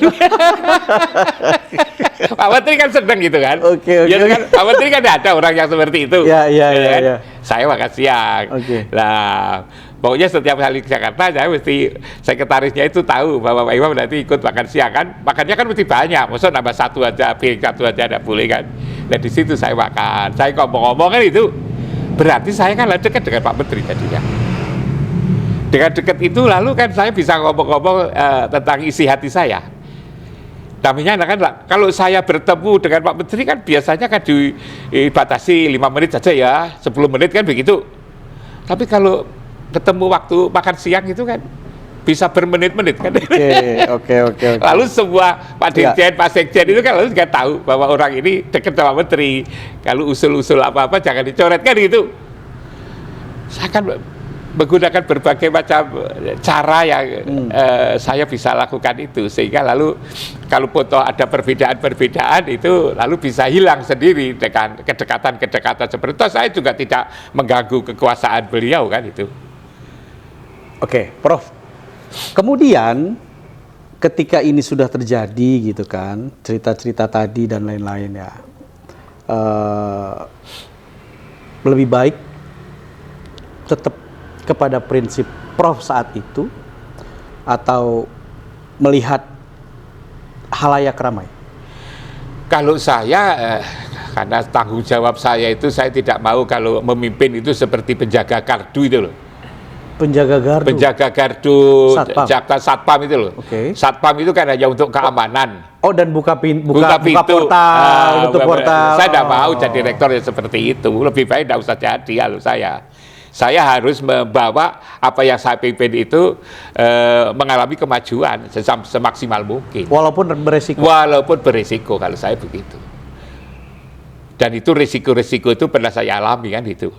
Pak Menteri kan sedang gitu kan. Kan? Pak Menteri kan ada orang yang seperti itu. Iya. Saya makan siang. Nah, pokoknya setiap kali ke Jakarta saya mesti sekretarisnya itu tahu bahwa Pak Imam nanti ikut makan siang kan. Makannya kan mesti banyak. Maksudnya nambah satu aja, piring satu aja tidak boleh kan. Nah di situ saya makan. Saya ngomong-ngomong kan itu berarti saya kan dekat dengan Pak Menteri jadinya. Dengan dekat itu lalu kan saya bisa ngomong-ngomong tentang isi hati saya. Namanya kan kalau saya bertemu dengan Pak Menteri kan biasanya kan dibatasi 5 menit saja ya, 10 menit kan begitu. Tapi kalau ketemu waktu makan siang itu kan bisa bermenit-menit kan. Oke. Lalu semua Pak Dirjen, Pak Sekjen itu kan lalu juga tahu bahwa orang ini dekat sama Menteri. Kalau usul-usul apa-apa jangan dicoret kan gitu. Saya kan menggunakan berbagai macam cara yang saya bisa lakukan itu, sehingga lalu kalau foto ada perbedaan-perbedaan itu lalu bisa hilang sendiri dengan kedekatan-kedekatan seperti itu. Saya juga tidak mengganggu kekuasaan beliau kan itu. Oke, Prof. Kemudian ketika ini sudah terjadi gitu kan, cerita-cerita tadi dan lain-lain ya, lebih baik tetap kepada prinsip Prof saat itu atau melihat halayak ramai? Kalau saya karena tanggung jawab saya itu, saya tidak mau kalau memimpin itu seperti penjaga gardu itu loh. Penjaga gardu, satpam itu loh. Satpam itu kan hanya untuk keamanan. Oh, dan buka portal, portal. Saya tidak mau jadi rektor yang seperti itu. Lebih baik tidak usah jadi kalau saya. Saya harus membawa apa yang saya pimpin itu mengalami kemajuan semaksimal mungkin. Walaupun beresiko. Walaupun beresiko kalau saya begitu. Dan itu risiko-risiko itu pernah saya alami kan itu.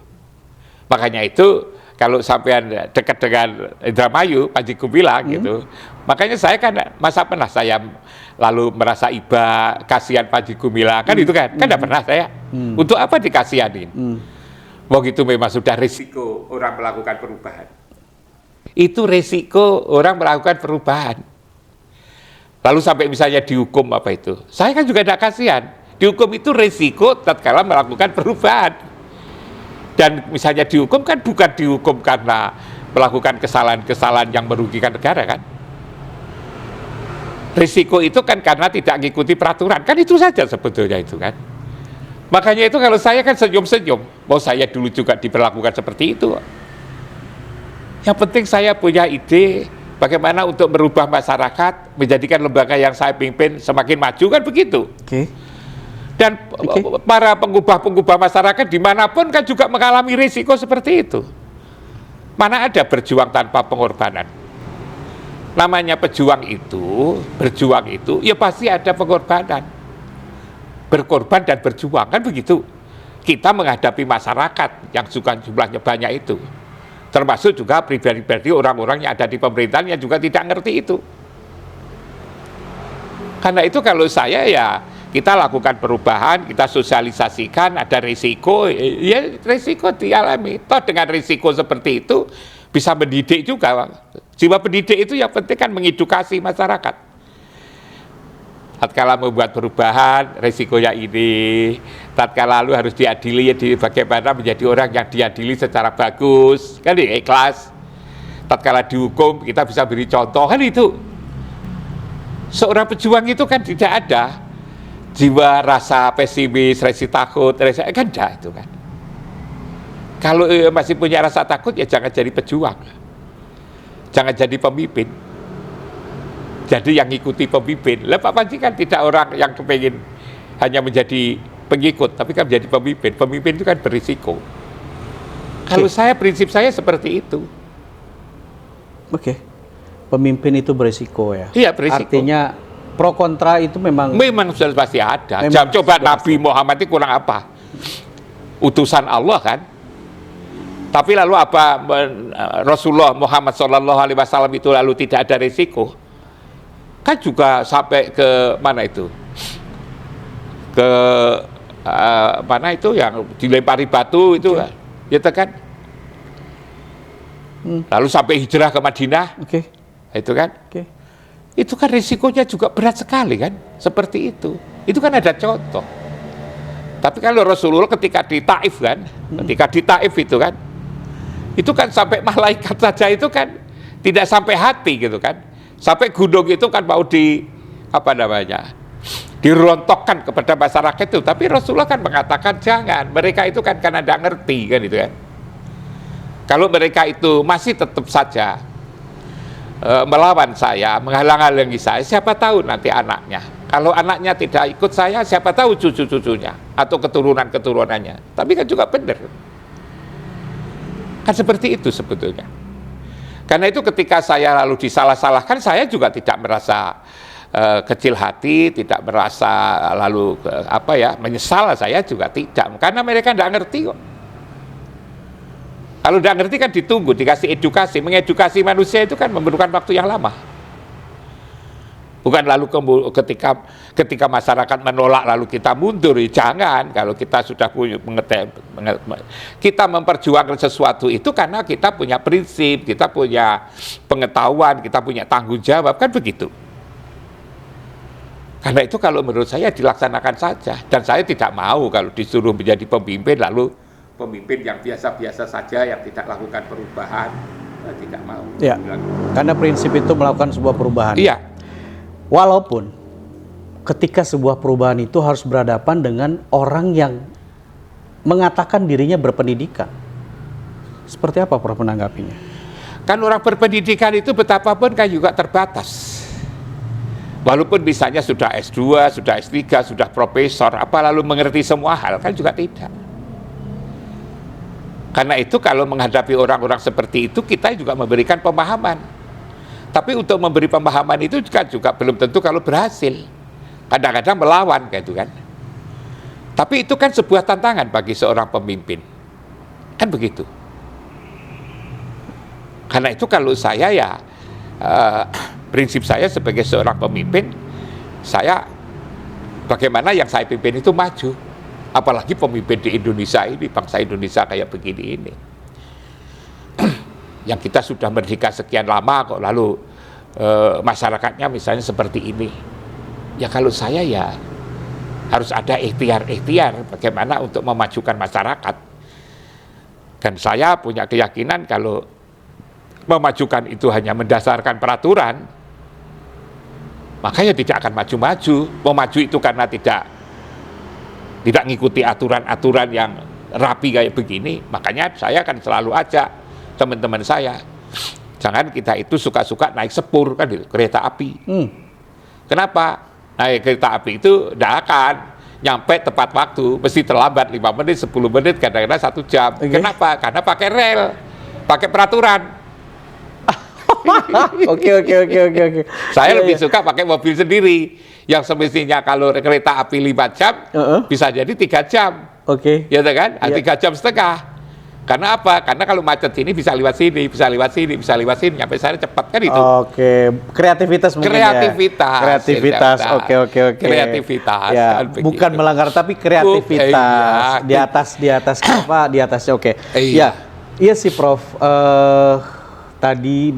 Makanya itu kalau sampean dekat dengan Indramayu, Panji Gumilang gitu. Makanya saya kan masa pernah saya lalu merasa iba, kasihan Panji Gumilang kan itu kan. Kan tidak pernah saya. Untuk apa dikasihanin? Begitu memang sudah risiko orang melakukan perubahan. Itu risiko orang melakukan perubahan. Lalu sampai misalnya dihukum apa itu. Saya kan juga tidak kasihan. Dihukum itu risiko tatkala melakukan perubahan. Dan misalnya dihukum kan bukan dihukum karena melakukan kesalahan-kesalahan yang merugikan negara kan. Risiko itu kan karena tidak mengikuti peraturan. Kan itu saja sebetulnya itu kan. Makanya itu kalau saya kan senyum-senyum, mau saya dulu juga diperlakukan seperti itu. Yang penting saya punya ide bagaimana untuk merubah masyarakat, menjadikan lembaga yang saya pimpin semakin maju kan begitu. Dan para pengubah-pengubah masyarakat dimanapun kan juga mengalami risiko seperti itu. Mana ada berjuang tanpa pengorbanan? Namanya berjuang itu ya pasti ada pengorbanan. berkorban dan berjuang, kan begitu. Kita menghadapi masyarakat yang suka jumlahnya banyak itu. Termasuk juga pribadi-pribadi orang-orang yang ada di pemerintahan yang juga tidak ngerti itu. Karena itu kalau saya ya kita lakukan perubahan, kita sosialisasikan, ada risiko, ya risiko dialami. Toh dengan risiko seperti itu bisa mendidik juga. Jiwa pendidik itu yang penting kan mengedukasi masyarakat. Tatkala membuat perubahan, risikonya ini. Tatkala lalu harus diadili, bagaimana menjadi orang yang diadili secara bagus, kan ikhlas. Tatkala dihukum, kita bisa beri contoh, kan itu. Seorang pejuang itu kan tidak ada jiwa rasa pesimis, rasa takut, kan enggak itu kan. Kalau masih punya rasa takut, ya jangan jadi pejuang. Jangan jadi pemimpin. Jadi yang ngikuti pemimpin. Lah Pak Panji kan tidak orang yang kepingin hanya menjadi pengikut, tapi kan menjadi pemimpin. Pemimpin itu kan berisiko. Kalau saya, prinsip saya seperti itu. Oke. Pemimpin itu berisiko ya? Iya, berisiko. Artinya pro kontra itu memang sudah pasti ada. Memang Coba Nabi Muhammad itu kurang apa? Utusan Allah kan? Tapi lalu apa Rasulullah Muhammad SAW itu lalu tidak ada risiko? Kan juga sampai ke mana itu? Ke mana itu yang dilempari batu itu, ya kan? Lalu sampai hijrah ke Madinah, itu kan? Itu kan risikonya juga berat sekali kan? Seperti itu kan ada contoh. Tapi kalau Rasulullah ketika di Taif kan, ketika di Taif itu kan sampai malaikat saja itu kan tidak sampai hati gitu kan? Sampai gunung itu kan mau dirontokkan kepada masyarakat itu. Tapi Rasulullah kan mengatakan jangan. Mereka itu kan karena tidak ngerti kan itu kan. Kalau mereka itu masih tetap saja melawan saya, menghalang-halangi saya, siapa tahu nanti anaknya. Kalau anaknya tidak ikut saya, siapa tahu cucu-cucunya atau keturunan-keturunannya. Tapi kan juga benar. Kan seperti itu sebetulnya. Karena itu ketika saya lalu disalah-salahkan, saya juga tidak merasa kecil hati, tidak merasa lalu menyesal, saya juga tidak. Karena mereka tidak ngerti kok. Kalau tidak ngerti kan ditunggu, dikasih edukasi. Mengedukasi manusia itu kan memerlukan waktu yang lama. Bukan lalu ketika masyarakat menolak lalu kita mundur, jangan. Kalau kita sudah punya kita memperjuangkan sesuatu itu karena kita punya prinsip, kita punya pengetahuan, kita punya tanggung jawab, kan begitu. Karena itu kalau menurut saya dilaksanakan saja. Dan saya tidak mau kalau disuruh menjadi pemimpin lalu pemimpin yang biasa-biasa saja yang tidak lakukan perubahan, tidak mau. Ya, karena prinsip itu melakukan sebuah perubahan. Iya. Walaupun ketika sebuah perubahan itu harus berhadapan dengan orang yang mengatakan dirinya berpendidikan. Seperti apa Prof menanggapinya? Kan orang berpendidikan itu betapapun kan juga terbatas. Walaupun misalnya sudah S2, sudah S3, sudah profesor, apa lalu mengerti semua hal, kan juga tidak. Karena itu kalau menghadapi orang-orang seperti itu, kita juga memberikan pemahaman. Tapi untuk memberi pemahaman itu juga belum tentu kalau berhasil. Kadang-kadang melawan gitu kan. Tapi itu kan sebuah tantangan bagi seorang pemimpin. Kan begitu. Karena itu kalau saya ya prinsip saya sebagai seorang pemimpin, saya bagaimana yang saya pimpin itu maju. Apalagi pemimpin di Indonesia ini, bangsa Indonesia kayak begini ini. Yang kita sudah merdeka sekian lama kok lalu masyarakatnya misalnya seperti ini. Ya kalau saya ya harus ada ikhtiar bagaimana untuk memajukan masyarakat. Dan saya punya keyakinan kalau memajukan itu hanya mendasarkan peraturan, makanya tidak akan maju-maju. Memaju itu karena tidak ngikuti aturan-aturan yang rapi kayak begini. Makanya saya akan selalu ajak teman-teman saya, jangan kita itu suka-suka naik sepur kan gitu, kereta api. Kenapa? Naik kereta api itu tidak akan nyampe tepat waktu, mesti terlambat 5 menit, 10 menit, kadang-kadang 1 jam. Kenapa? Karena pakai rel, pakai peraturan. Oke. Saya lebih suka pakai mobil sendiri. Yang semestinya kalau kereta api 5 jam, bisa jadi 3 jam. Oke. Ya kan? Iya. 3 jam setengah. Karena apa? Karena kalau macet ini bisa lewat sini, bisa lewat sini, bisa lewat sini, sampai sana cepat kan itu. Oke, kreativitas mungkin Kreativitas. ya. Kreativitas. Ya, Oke. kreativitas. Ya, Kan bukan begitu. melanggar tapi kreativitas. Iya. Di atas apa? Di atasnya oke. Iya. Ya, iya sih Prof. Tadi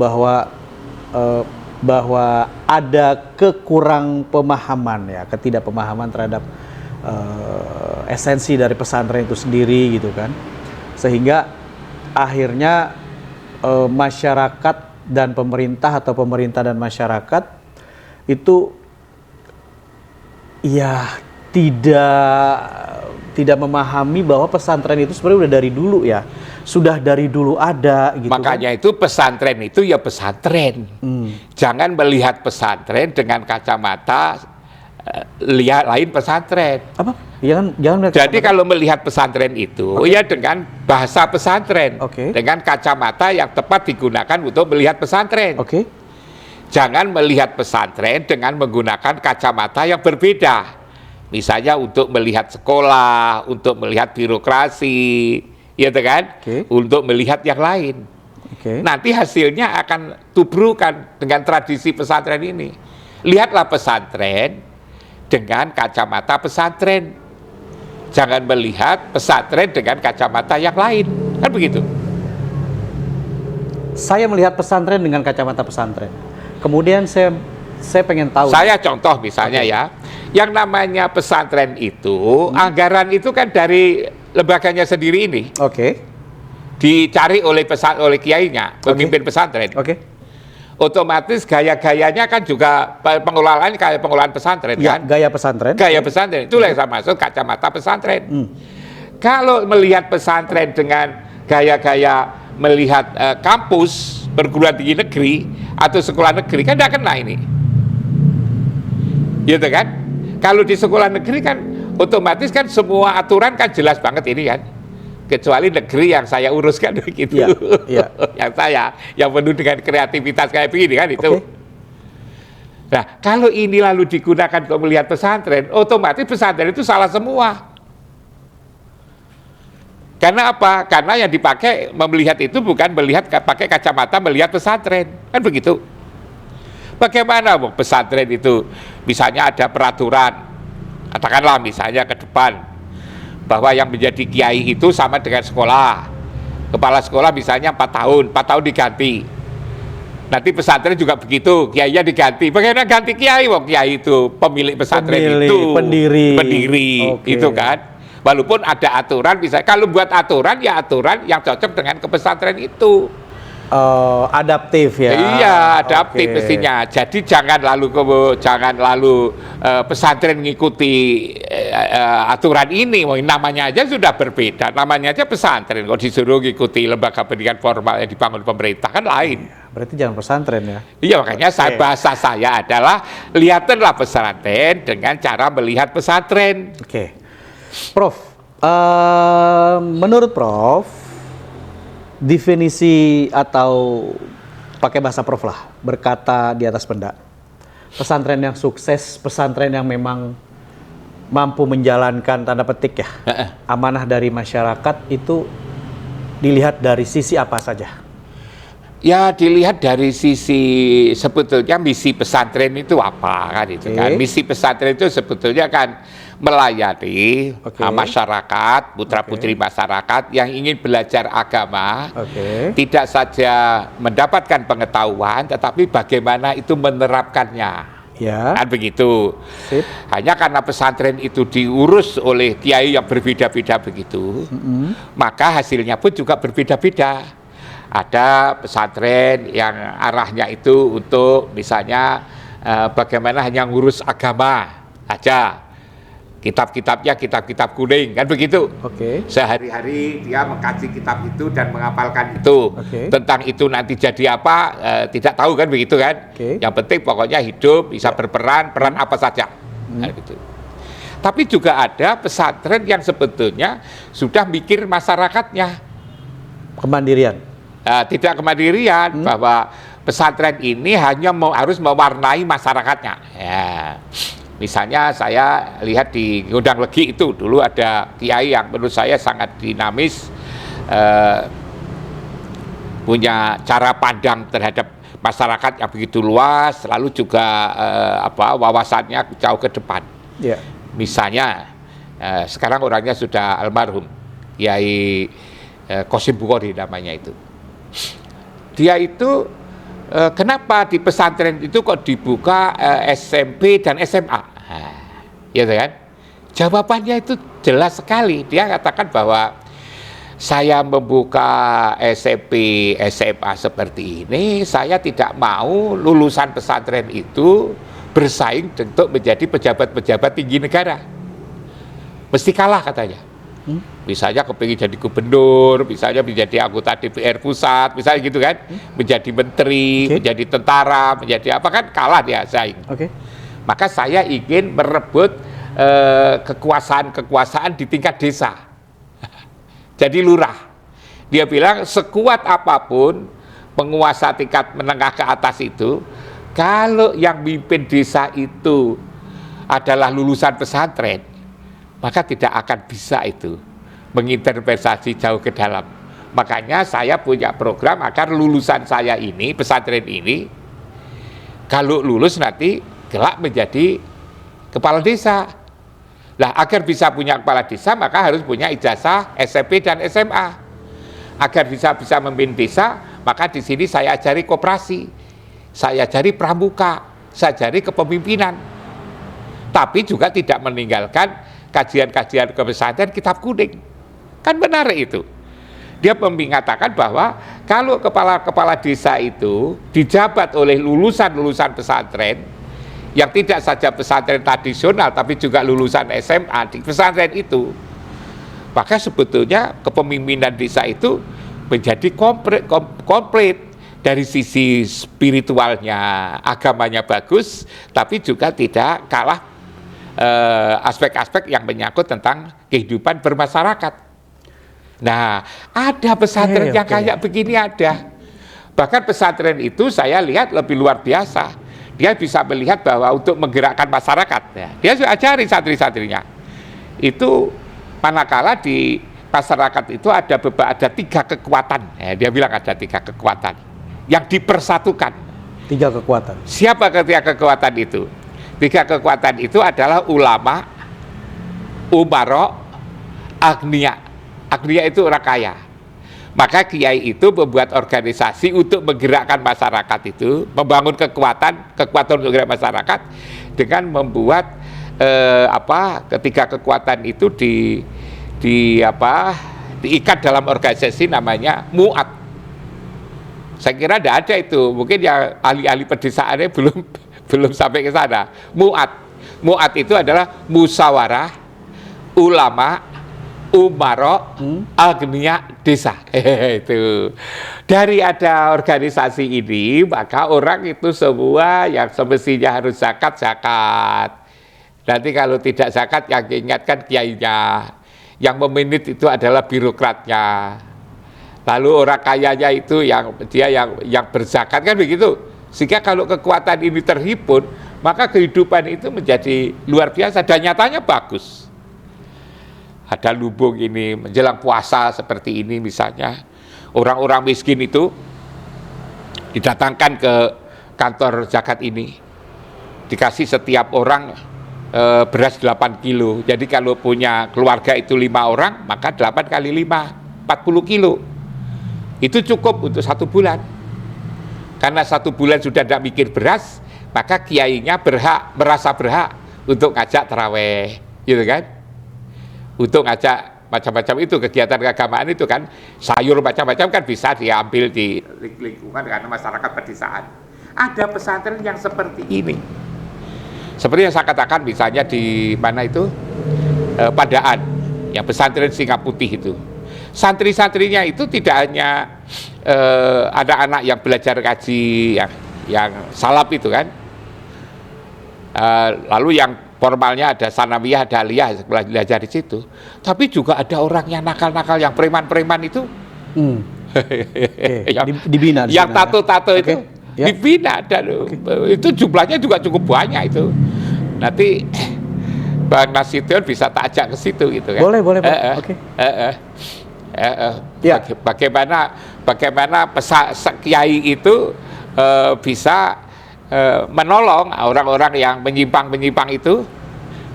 bahwa ada kekurang pemahaman ya, ketidakpemahaman terhadap esensi dari pesantren itu sendiri gitu kan. Sehingga akhirnya masyarakat dan pemerintah atau pemerintah dan masyarakat itu ya tidak memahami bahwa pesantren itu sebenarnya udah dari dulu ya, sudah dari dulu ada gitu. Makanya itu pesantren itu ya pesantren. Jangan melihat pesantren dengan kacamata lihat lain pesantren. Apa? Jangan Jadi kalau melihat pesantren itu ya dengan bahasa pesantren, dengan kacamata yang tepat digunakan untuk melihat pesantren. Jangan melihat pesantren dengan menggunakan kacamata yang berbeda. Misalnya untuk melihat sekolah, untuk melihat birokrasi, ya kan? Untuk melihat yang lain. Nanti hasilnya akan tubrukan dengan tradisi pesantren ini. Lihatlah pesantren dengan kacamata pesantren. Jangan melihat pesantren dengan kacamata yang lain. Kan begitu. Saya melihat pesantren dengan kacamata pesantren. Kemudian saya pengen tahu. Saya contoh misalnya ya, yang namanya pesantren itu, anggaran itu kan dari lembaganya sendiri ini. Dicari oleh kiainya, pemimpin pesantren. Otomatis gaya-gayanya kan juga pengelolaan kayak pengelolaan pesantren ya, kan? Gaya pesantren. Gaya pesantren, itulah yang saya maksud kacamata pesantren. Kalau melihat pesantren dengan gaya-gaya melihat kampus perguruan tinggi negeri atau sekolah negeri kan tidak kena ini. Gitu kan? Kalau di sekolah negeri kan otomatis kan semua aturan kan jelas banget ini kan. Kecuali negeri yang saya uruskan begitu. Yang penuh dengan kreativitas kayak begini kan itu. Nah, kalau ini lalu digunakan untuk melihat pesantren, otomatis pesantren itu salah semua. Karena apa? Karena yang dipakai melihat itu bukan melihat pakai kacamata melihat pesantren, kan begitu. Bagaimana pesantren itu misalnya ada peraturan, katakanlah misalnya ke depan bahwa yang menjadi kiai itu sama dengan sekolah. Kepala sekolah misalnya 4 tahun diganti. Nanti pesantren juga begitu, kiainya diganti. Bagaimana ganti kiai? Kiai itu pemilik pesantren pendiri, itu kan. Walaupun ada aturan, bisa kalau buat aturan ya aturan yang cocok dengan kepesantren itu. Adaptif ya. Iya, adaptif mestinya. Jadi jangan lalu pesantren mengikuti aturan ini. Namanya aja sudah berbeda. Namanya aja pesantren. Kalau disuruh mengikuti lembaga pendidikan formal yang dibangun pemerintah kan lain. Berarti jangan pesantren ya. Iya, makanya bahasa saya adalah lihatlah pesantren dengan cara melihat pesantren. Prof, menurut Prof, definisi atau pakai bahasa Prof lah, berkata di atas benda, pesantren yang sukses, pesantren yang memang mampu menjalankan tanda petik ya amanah dari masyarakat itu dilihat dari sisi apa saja? Ya dilihat dari sisi sebetulnya misi pesantren itu apa kan itu kan. Misi pesantren itu sebetulnya kan melayani masyarakat, putra-putri masyarakat yang ingin belajar agama, tidak saja mendapatkan pengetahuan, tetapi bagaimana itu menerapkannya. Kan begitu. Hanya karena pesantren itu diurus oleh kiai yang berbeda-beda begitu, maka hasilnya pun juga berbeda-beda. Ada pesantren yang arahnya itu untuk misalnya bagaimana hanya ngurus agama aja. Kitab-kitabnya kitab-kitab kuning, kan begitu. Sehari-hari dia mengkaji kitab itu dan menghafalkan itu. Tentang itu nanti jadi apa, tidak tahu kan begitu kan. Yang penting pokoknya hidup, bisa berperan, peran apa saja. Gitu. Tapi juga ada pesantren yang sebetulnya sudah mikir masyarakatnya. Kemandirian. Tidak kemandirian, bahwa pesantren ini hanya harus mewarnai masyarakatnya. Misalnya saya lihat di Gondang Legi itu dulu ada kiai yang menurut saya sangat dinamis, punya cara pandang terhadap masyarakat yang begitu luas, lalu juga wawasannya jauh ke depan. Yeah. Misalnya sekarang orangnya sudah almarhum, Kiai Qasim Bukhari namanya itu. Dia itu kenapa di pesantren itu kok dibuka SMP dan SMA? Ya kan? Jawabannya itu jelas sekali. Dia katakan bahwa saya membuka SMP, SMA seperti ini, saya tidak mau lulusan pesantren itu bersaing untuk menjadi pejabat-pejabat tinggi negara. Mesti kalah katanya. Misalnya kepingin jadi gubernur, misalnya menjadi anggota DPR pusat, misalnya gitu kan, menjadi menteri, menjadi tentara, menjadi apa kan, kalah dia saing. Maka saya ingin merebut kekuasaan di tingkat desa. Jadi lurah. Dia bilang sekuat apapun penguasa tingkat menengah ke atas itu, kalau yang mimpin desa itu adalah lulusan pesantren, maka tidak akan bisa itu menginterpretasi jauh ke dalam. Makanya saya punya program agar lulusan saya ini, pesantren ini, kalau lulus nanti kelak menjadi kepala desa. Nah, agar bisa punya kepala desa, maka harus punya ijazah SMP dan SMA. Agar bisa memimpin desa, maka di sini saya ajari koperasi, saya ajari pramuka, saya ajari kepemimpinan. Tapi juga tidak meninggalkan kajian-kajian ke pesantren kitab kuning. Kan menarik itu. Dia mengatakan bahwa kalau kepala desa itu dijabat oleh lulusan pesantren, yang tidak saja pesantren tradisional tapi juga lulusan SMA di pesantren itu, maka sebetulnya kepemimpinan desa itu menjadi komplit dari sisi spiritualnya, agamanya bagus, tapi juga tidak kalah aspek-aspek yang menyangkut tentang kehidupan bermasyarakat. Nah, ada pesantren yang kayak begini ada. Bahkan pesantren itu saya lihat lebih luar biasa. Dia bisa melihat bahwa untuk menggerakkan masyarakat, dia sudah ajari santri-santrinya. Itu manakala di masyarakat itu ada 3 kekuatan. Dia bilang ada 3 kekuatan yang dipersatukan. 3 kekuatan. Siapa 3 kekuatan itu? 3 kekuatan itu adalah ulama, umaro, agniya. Agniya itu orang kaya. Maka kiai itu membuat organisasi untuk menggerakkan masyarakat itu, membangun kekuatan untuk menggerakkan masyarakat dengan membuat ketiga kekuatan itu diikat dalam organisasi namanya muat. Saya kira tidak ada itu, mungkin ya ahli-ahli pedesaannya belum sampai ke sana. Muat itu adalah musyawarah ulama, umaro, agniya, desa. Itu dari ada organisasi ini, maka orang itu semua yang semestinya harus zakat. Nanti kalau tidak zakat, yang diingatkan kiainya, yang meminit itu adalah birokratnya. Lalu orang kayanya itu yang berzakat, kan begitu. Sehingga kalau kekuatan ini terhimpun, maka kehidupan itu menjadi luar biasa dan nyatanya bagus. Ada lubung ini menjelang puasa seperti ini misalnya, orang-orang miskin itu didatangkan ke kantor zakat ini, dikasih setiap orang beras 8 kilo. Jadi kalau punya keluarga itu 5 orang, maka 8 kali 5, 40 kilo. Itu cukup untuk 1 bulan. Karena 1 bulan sudah tidak mikir beras, maka kiainya merasa berhak untuk ngajak taraweh, gitu kan? Untuk ngajak macam-macam itu, kegiatan keagamaan itu kan, sayur macam-macam kan bisa diambil di lingkungan karena masyarakat pedesaan. Ada pesantren yang seperti ini. Seperti yang saya katakan misalnya di mana itu, Pandaan, yang pesantren Singa Putih itu. Santri-santrinya itu tidak hanya anak-anak yang belajar kaji yang salaf itu kan, lalu yang formalnya ada sanawiyah, ada aliyah, belajar di situ. Tapi juga ada orang yang nakal-nakal, yang preman-preman itu, dibina. Yang tato-tato itu dibina, dan itu jumlahnya juga cukup banyak itu. Nanti Bang Nasution bisa tak ajak ke situ gitu kan. Boleh, oke. Ya. Bagaimana kiai itu bisa menolong orang-orang yang menyimpang itu,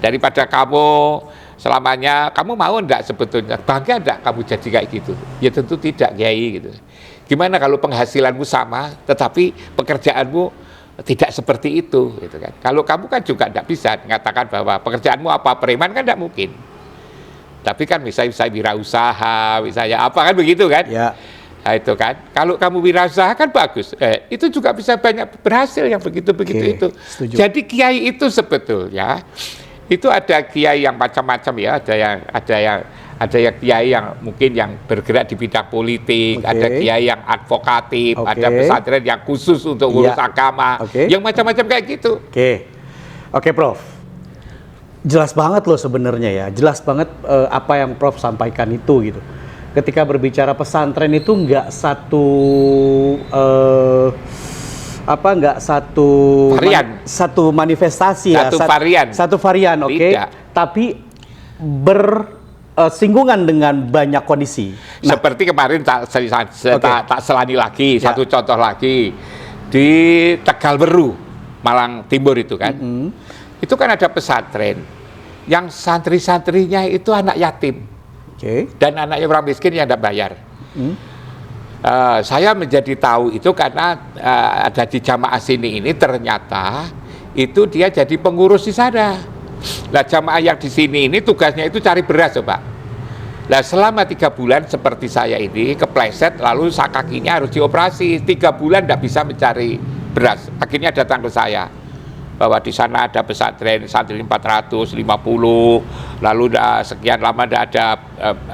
daripada kamu selamanya, kamu mau enggak sebetulnya, bangga enggak kamu jadi kayak gitu? Ya tentu tidak, kiai gitu. Gimana kalau penghasilanmu sama tetapi pekerjaanmu tidak seperti itu gitu kan. Kalau kamu kan juga tidak bisa mengatakan bahwa pekerjaanmu apa, preman kan tidak mungkin. Tapi kan misalnya wirausaha, misalnya apa kan begitu kan? Ya. Nah, itu kan. Kalau kamu wirausaha kan bagus. Itu juga bisa banyak berhasil yang begitu-begitu itu. Setuju. Jadi kiai itu sebetulnya itu ada kiai yang macam-macam ya. Ada yang kiai yang mungkin yang bergerak di bidang politik, ada kiai yang advokatif, ada pesantren yang khusus untuk urus agama, yang macam-macam kayak gitu. Oke, Prof. Jelas banget loh sebenarnya ya, jelas banget apa yang Prof sampaikan itu gitu. Ketika berbicara pesantren itu nggak satu varian, satu manifestasi ya, satu varian, oke. Tapi bersinggungan dengan banyak kondisi. Seperti kemarin tak selani lagi, satu contoh lagi di Tegalberu, Malang Timur itu kan. Itu kan ada pesantren yang santri-santrinya itu anak yatim. Dan anaknya orang miskin yang tidak bayar. Saya menjadi tahu itu karena ada di jamaah sini ini ternyata itu dia jadi pengurus di sana. Nah, jamaah yang di sini ini tugasnya itu cari beras, Pak. Nah, selama 3 bulan seperti saya ini kepleset, lalu kakinya harus dioperasi. 3 bulan tidak bisa mencari beras. Akhirnya datang ke saya bahwa di sana ada pesantren santri 450, lalu sekian lama tidak ada,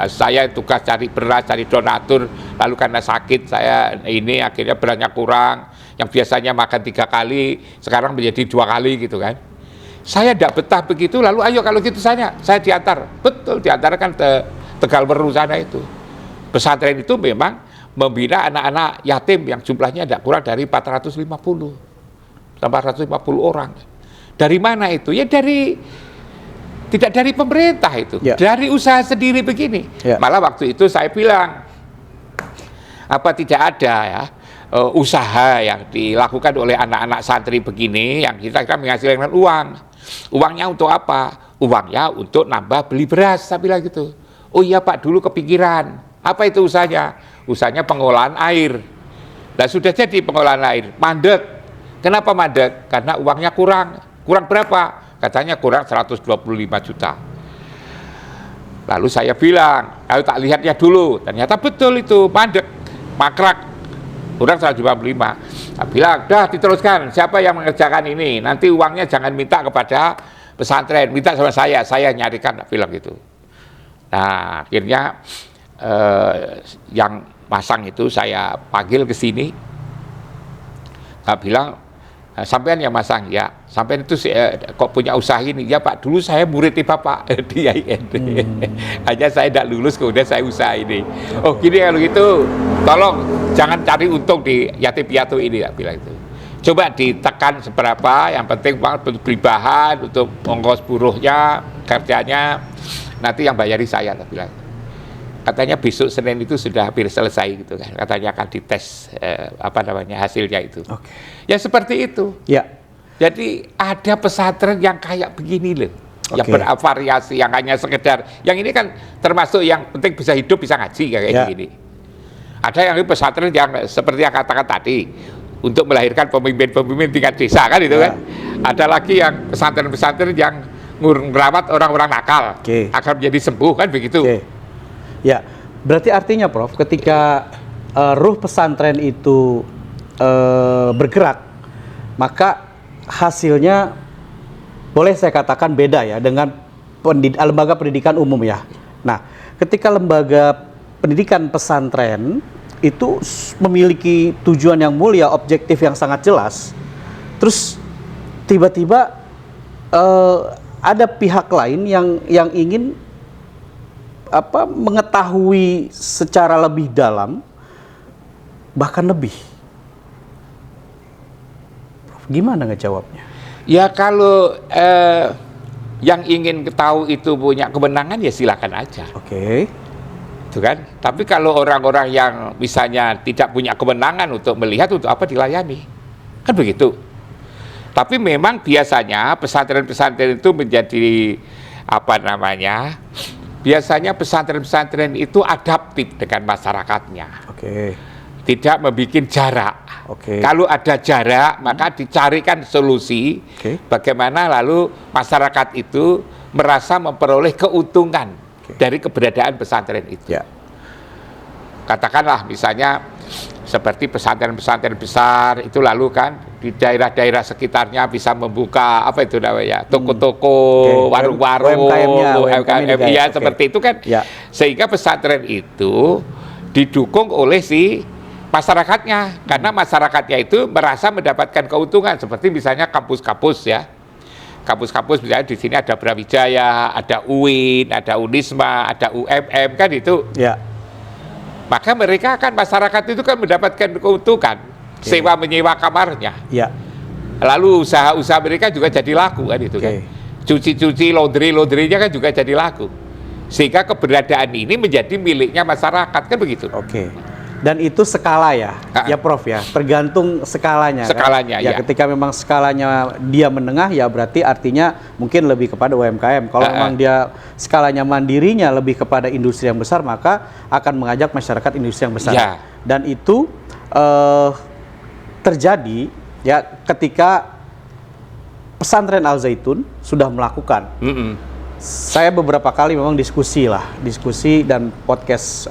saya tugas cari beras, cari donatur, lalu karena sakit saya ini akhirnya berasnya kurang, yang biasanya makan 3 kali sekarang menjadi 2 kali gitu kan. Saya tidak betah begitu, lalu ayo kalau gitu saya diantar, betul diantarkan ke Tegalberu sana itu. Pesantren itu memang membina anak-anak yatim yang jumlahnya tidak kurang dari 450 orang. Dari mana itu? Ya tidak dari pemerintah itu, dari usaha sendiri begini. Malah waktu itu saya bilang, apa tidak ada ya usaha yang dilakukan oleh anak-anak santri begini yang kita menghasilkan uang. Uangnya untuk apa? Uangnya untuk nambah beli beras, saya bilang gitu. Oh iya Pak, dulu kepikiran. Apa itu usahanya? Usahanya pengolahan air. Nah sudah jadi pengolahan air, mandek. Kenapa mandek? Karena uangnya kurang. Kurang berapa? Katanya kurang 125 juta. Lalu saya bilang, ayo tak lihatnya dulu. Ternyata betul itu, mandek, makrak. Kurang 125. Saya bilang, dah diteruskan, siapa yang mengerjakan ini? Nanti uangnya jangan minta kepada pesantren, minta sama saya nyarikan, tak bilang gitu. Nah, akhirnya yang masang itu saya panggil ke sini. Saya bilang, sampean yang masang, ya. Sampean itu kok punya usaha ini? Ya Pak, dulu saya murid di Bapak di IAIN. Hanya saya tidak lulus, kemudian saya usaha ini. Oh gini, kalau gitu, tolong jangan cari untung di yatim piatu ini, ya, bilang itu. Coba ditekan seberapa, yang penting banget beli bahan untuk ongkos buruhnya, kerjanya, nanti yang bayari saya, tak bilang. Katanya besok Senin itu sudah hampir selesai gitu kan. Katanya akan dites hasilnya itu. Ya seperti itu. Ya. Jadi ada pesantren yang kayak begini loh. Yang bervariasi, yang hanya sekedar, yang ini kan termasuk yang penting bisa hidup, bisa ngaji kayak gini. Ada yang pesantren yang seperti yang katakan tadi, untuk melahirkan pemimpin-pemimpin tingkat desa kan itu kan. Ada lagi yang pesantren-pesantren yang merawat orang-orang nakal agar menjadi sembuh kan begitu. Ya, berarti artinya Prof, ketika ruh pesantren itu bergerak, maka hasilnya boleh saya katakan beda ya dengan lembaga pendidikan umum ya. Nah, ketika lembaga pendidikan pesantren itu memiliki tujuan yang mulia, objektif yang sangat jelas, terus tiba-tiba ada pihak lain yang ingin mengetahui secara lebih dalam, bahkan lebih. Gimana ngejawabnya? Ya kalau yang ingin tahu itu punya kewenangan ya silakan aja. Oke. Itu kan. Tapi kalau orang-orang yang misalnya tidak punya kewenangan untuk melihat, untuk apa dilayani? Kan begitu. Tapi memang biasanya pesantren-pesantren itu menjadi apa namanya? Biasanya pesantren-pesantren itu adaptif dengan masyarakatnya. Oke. Tidak membuat jarak. Oke. Kalau ada jarak, maka dicarikan solusi Oke. bagaimana lalu masyarakat itu merasa memperoleh keuntungan dari keberadaan pesantren itu. Ya. Katakanlah misalnya seperti pesantren-pesantren besar itu lalu kan di daerah-daerah sekitarnya bisa membuka apa itu namanya toko-toko, Oke. warung-warung, UMKM-nya ya oke. seperti itu kan. Ya. Sehingga pesantren itu didukung oleh si masyarakatnya, karena masyarakatnya itu merasa mendapatkan keuntungan seperti misalnya kampus-kampus ya. Kampus-kampus misalnya di sini ada Brawijaya, ada UIN, ada Unisma, ada UMM kan itu. Ya. Maka mereka kan masyarakat itu kan mendapatkan keuntungan, sewa menyewa kamarnya. Ya. Lalu usaha-usaha mereka juga jadi laku kan itu kan. Cuci-cuci laundry-laundrynya kan juga jadi laku. Sehingga keberadaan ini menjadi miliknya masyarakat kan begitu. Oke. Dan itu skala ya, ya Prof ya, tergantung skalanya. Skalanya, kan? Ya. Ketika memang skalanya dia menengah, ya berarti artinya mungkin lebih kepada UMKM. Kalau memang dia skalanya mandirinya lebih kepada industri yang besar, maka akan mengajak masyarakat industri yang besar. Ya. Dan itu terjadi ya ketika pesantren Al Zaitun sudah melakukan. Saya beberapa kali memang diskusi dan podcast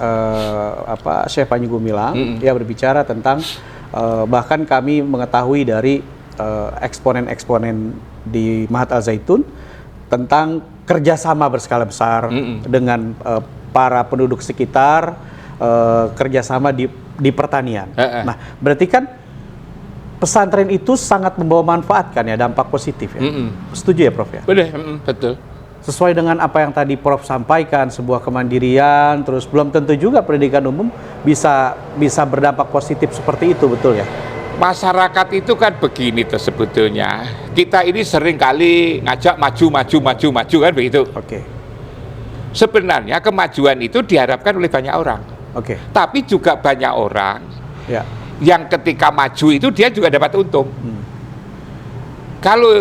Syekh Panji Gumilang dia berbicara tentang bahkan kami mengetahui dari eksponen-eksponen di Mahat Al Zaitun tentang kerjasama berskala besar dengan para penduduk sekitar, kerjasama di pertanian. Nah, berarti kan pesantren itu sangat membawa manfaat kan ya, dampak positif ya. Setuju ya Prof ya? Betul. Sesuai dengan apa yang tadi Prof sampaikan, sebuah kemandirian, terus belum tentu juga pendidikan umum bisa berdampak positif seperti itu, betul ya? Masyarakat itu kan begini tuh sebetulnya. Kita ini sering kali ngajak maju kan begitu. Oke. Sebenarnya kemajuan itu diharapkan oleh banyak orang. Oke. Tapi juga banyak orang Ya. yang ketika maju itu dia juga dapat untung. Kalau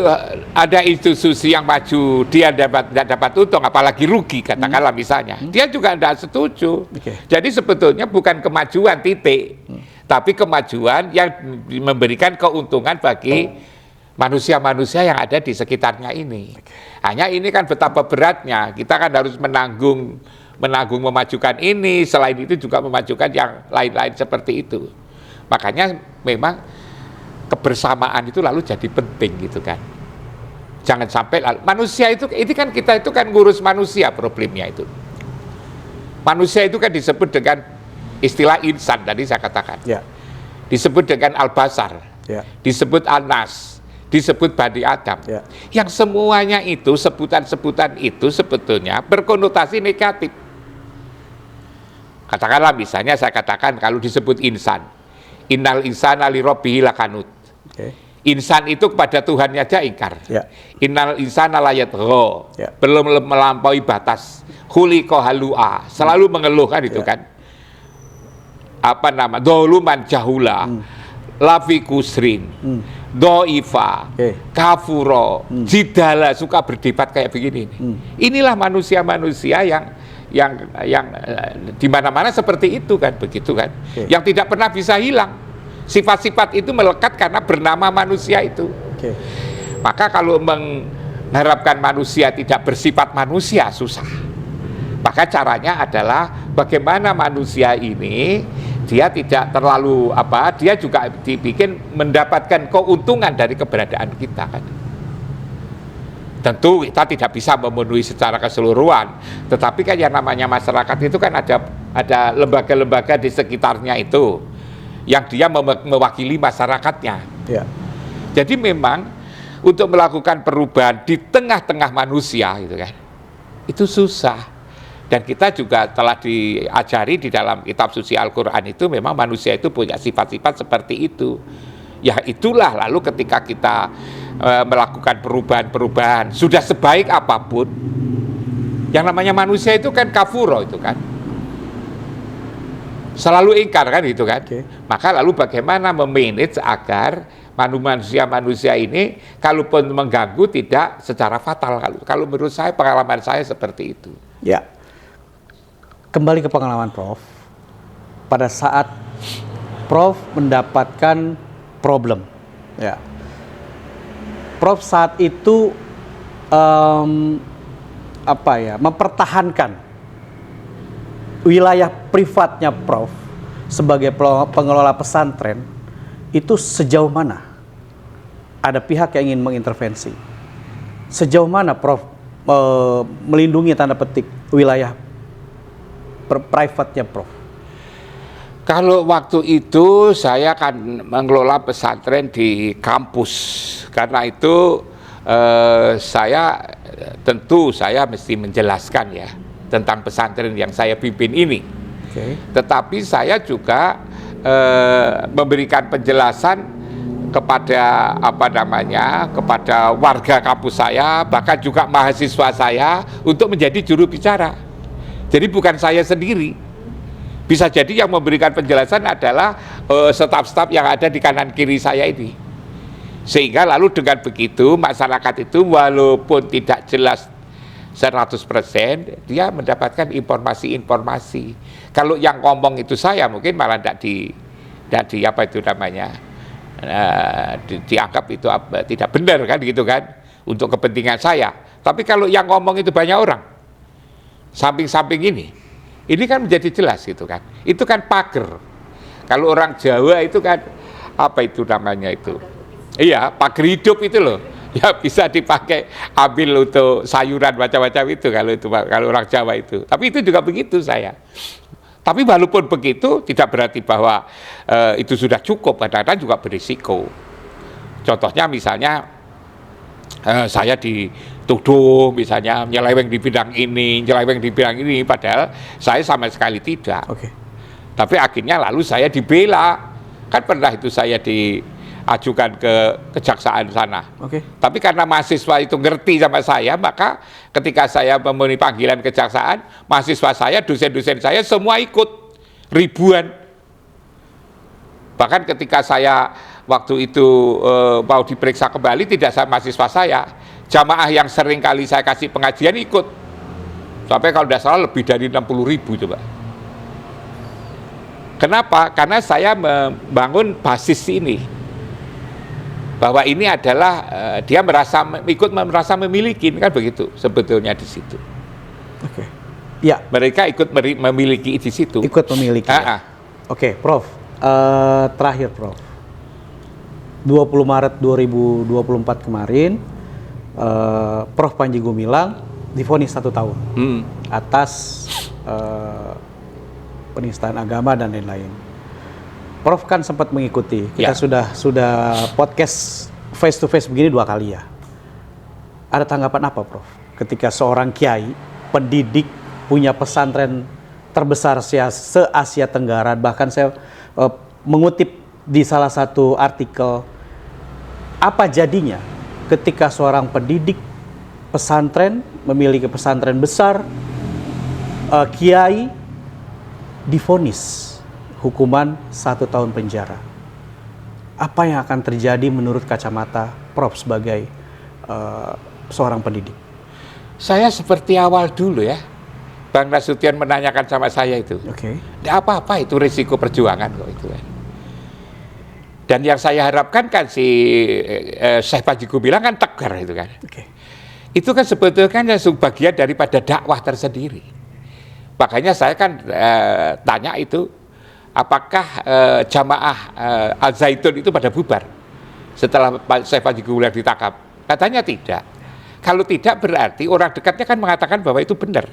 ada institusi yang maju dia tidak dapat untung, apalagi rugi katakanlah misalnya, dia juga tidak setuju. Jadi sebetulnya bukan kemajuan titik, tapi kemajuan yang memberikan keuntungan bagi manusia-manusia yang ada di sekitarnya ini. Hanya ini kan betapa beratnya, kita kan harus menanggung memajukan ini, selain itu juga memajukan yang lain-lain seperti itu. Makanya memang kebersamaan itu lalu jadi penting gitu kan. Jangan sampai manusia itu, ini kan kita itu kan ngurus manusia problemnya itu. Manusia itu kan disebut dengan istilah insan tadi saya katakan. Ya. Disebut dengan al-basar. Ya. Disebut al-nas. Disebut Bani Adam. Ya. Yang semuanya itu, sebutan-sebutan itu sebetulnya berkonotasi negatif. Katakanlah misalnya saya katakan kalau disebut insan. Innal insana li rabbihi lakanut. Insan itu kepada Tuhannya aja ingkar. Ya. Innal insana layatgha. Ya. Belum melampaui batas. Khuliqa halua. Selalu mengeluh kan itu kan. Apa nama? Doluman jahula. Lafi kusrin. Doifa. Kafuro. Jidala. Suka berdebat kayak begini. Inilah manusia-manusia yang di mana-mana seperti itu kan, begitu kan. Yang tidak pernah bisa hilang. Sifat-sifat itu melekat karena bernama manusia itu. Maka kalau mengharapkan manusia tidak bersifat manusia susah. Maka caranya adalah bagaimana manusia ini dia tidak terlalu dia juga dibikin mendapatkan keuntungan dari keberadaan kita kan. Tentu kita tidak bisa memenuhi secara keseluruhan, tetapi kan yang namanya masyarakat itu kan ada lembaga-lembaga di sekitarnya itu yang dia mewakili masyarakatnya. Ya. Jadi memang untuk melakukan perubahan di tengah-tengah manusia gitu kan, itu susah. Dan kita juga telah diajari di dalam kitab suci Al-Quran itu memang manusia itu punya sifat-sifat seperti itu. Ya itulah lalu ketika kita melakukan perubahan-perubahan. Sudah sebaik apapun, yang namanya manusia itu kan kafuro itu kan, selalu ingkar kan gitu kan. Maka lalu bagaimana memanage agar manusia ini kalaupun mengganggu tidak secara fatal. Kalau menurut saya, pengalaman saya seperti itu. Ya, kembali ke pengalaman Prof. Pada saat Prof mendapatkan problem, ya, Prof saat itu mempertahankan wilayah privatnya Prof sebagai pengelola pesantren itu sejauh mana? Ada pihak yang ingin mengintervensi. Sejauh mana Prof melindungi tanda petik wilayah private-nya Prof? Kalau waktu itu saya kan mengelola pesantren di kampus, karena itu saya mesti menjelaskan ya tentang pesantren yang saya pimpin ini. Tetapi saya juga memberikan penjelasan kepada kepada warga kampus saya, bahkan juga mahasiswa saya untuk menjadi juru bicara. Jadi bukan saya sendiri. Bisa jadi yang memberikan penjelasan adalah staf-staf yang ada di kanan kiri saya ini. Sehingga lalu dengan begitu masyarakat itu walaupun tidak jelas 100%, dia mendapatkan informasi-informasi. Kalau yang ngomong itu saya, mungkin malah dianggap itu tidak benar kan gitu kan, untuk kepentingan saya. Tapi kalau yang ngomong itu banyak orang, samping-samping ini kan menjadi jelas gitu kan. Itu kan pager. Kalau orang Jawa itu kan iya, pager hidup itu loh. Ya bisa dipakai ambil untuk sayuran macam-macam itu kalau orang Jawa itu. Tapi itu juga begitu saya. Tapi walaupun begitu tidak berarti bahwa itu sudah cukup, kadang-kadang juga berisiko. Contohnya misalnya saya dituduh misalnya nyeleweng di bidang ini, padahal saya sama sekali tidak. Tapi akhirnya lalu saya dibela. Kan pernah itu saya diajukan ke kejaksaan sana. Tapi karena mahasiswa itu ngerti sama saya, maka ketika saya memenuhi panggilan kejaksaan, mahasiswa saya, dosen-dosen saya semua ikut, ribuan. Bahkan ketika saya waktu itu mau diperiksa kembali, tidak sama mahasiswa saya, jamaah yang sering kali saya kasih pengajian ikut. Sampai kalau tidak salah lebih dari 60.000 coba. Kenapa? Karena saya membangun basis ini. Bahwa ini adalah dia merasa memiliki, kan begitu sebetulnya di situ. Ya, mereka ikut memiliki di situ. Ikut memiliki. Ya. Prof. Terakhir Prof. 20 Maret 2024 kemarin, Prof Panji Gumilang divonis 1 tahun atas penistaan agama dan lain-lain. Prof kan sempat mengikuti. Kita sudah podcast face to face begini 2 kali ya. Ada tanggapan apa Prof? Ketika seorang kiai, pendidik, punya pesantren terbesar se-Asia Tenggara, bahkan saya mengutip di salah satu artikel, apa jadinya ketika seorang pendidik pesantren memiliki pesantren besar, kiai divonis hukuman 1 tahun penjara? Apa yang akan terjadi menurut kacamata Prof sebagai seorang pendidik? Saya seperti awal dulu ya, Bang Nasution menanyakan sama saya itu. Tidak apa-apa, itu risiko perjuangan kok itu kan. Dan yang saya harapkan kan si Syekh Panji Gumilang kan tegar itu kan. Itu kan sebetulnya kan sebagian daripada dakwah tersendiri. Makanya saya kan tanya itu, apakah jamaah Al-Zaitun itu pada bubar setelah Syekh Panji Gumilang ditangkap? Katanya tidak. Kalau tidak berarti orang dekatnya kan mengatakan bahwa itu benar.